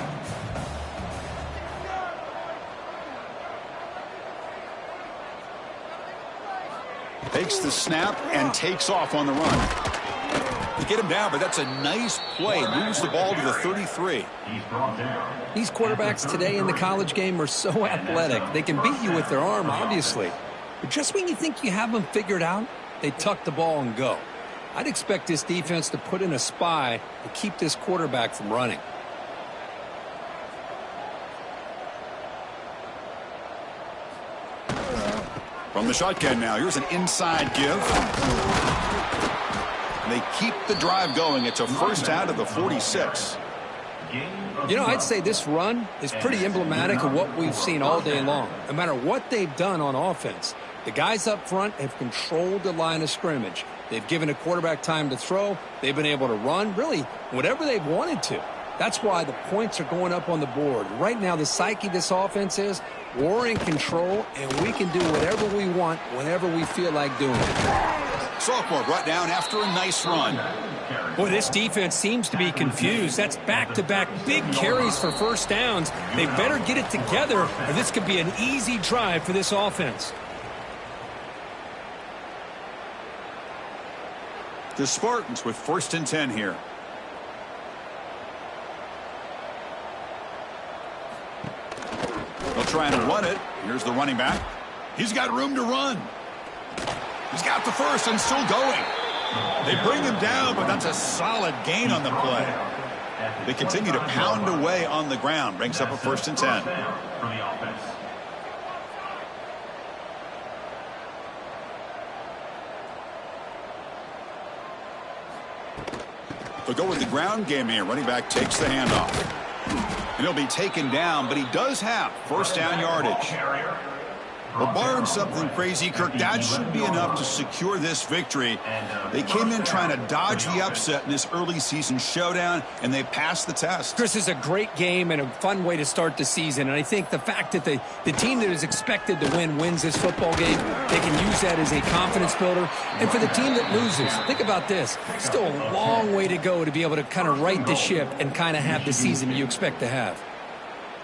Takes the snap and takes off on the run. They get him down, but that's a nice play. Moves the ball to the 33. He's brought down. These quarterbacks today in the college game are so athletic. They can beat you with their arm, obviously. But just when you think you have them figured out, they tuck the ball and go. I'd expect this defense to put in a spy to keep this quarterback from running. From the shotgun now, here's an inside give. They keep the drive going. It's a first down to the 46. You know, I'd say this run is pretty emblematic of what we've seen all day long. No matter what they've done on offense, the guys up front have controlled the line of scrimmage. They've given a quarterback time to throw. They've been able to run, really, whatever they've wanted to. That's why the points are going up on the board. Right now, the psyche of this offense is we're in control, and we can do whatever we want whenever we feel like doing it. Sophomore brought down after a nice run. Boy, this defense seems to be confused. That's back-to-back big carries for first downs. They better get it together, or this could be an easy drive for this offense. The Spartans with 1st and 10 here. They'll try and run it. Here's the running back. He's got room to run. He's got the first and still going. They bring him down, but that's a solid gain on the play. They continue to pound away on the ground. Brings up a 1st and 10. From the offense. They'll go with the ground game here. Running back takes the handoff. And he'll be taken down, but he does have first down yardage. Well, barring something crazy, Kirk, that should be enough to secure this victory. They came in trying to dodge the upset in this early season showdown, and they passed the test. Chris, is a great game and a fun way to start the season. And I think the fact that the team that is expected to win wins this football game, they can use that as a confidence builder. And for the team that loses, think about this. Still a long way to go to be able to kind of right the ship and kind of have the season you expect to have.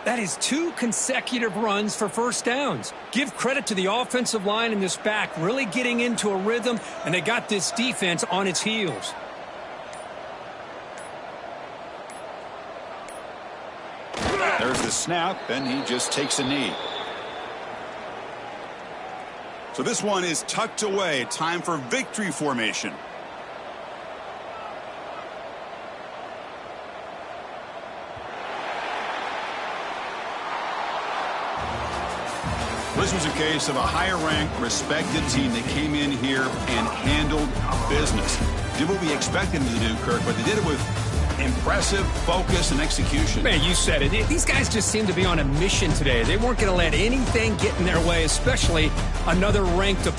That is 2 consecutive runs for first downs. Give credit to the offensive line in this back, really getting into a rhythm, and they got this defense on its heels. There's the snap, and he just takes a knee. So this one is tucked away. Time for victory formation. This was a case of a higher-ranked, respected team that came in here and handled business. Did what we expected them to do, Kirk, but they did it with impressive focus and execution. Man, you said it. These guys just seem to be on a mission today. They weren't going to let anything get in their way, especially another ranked opponent.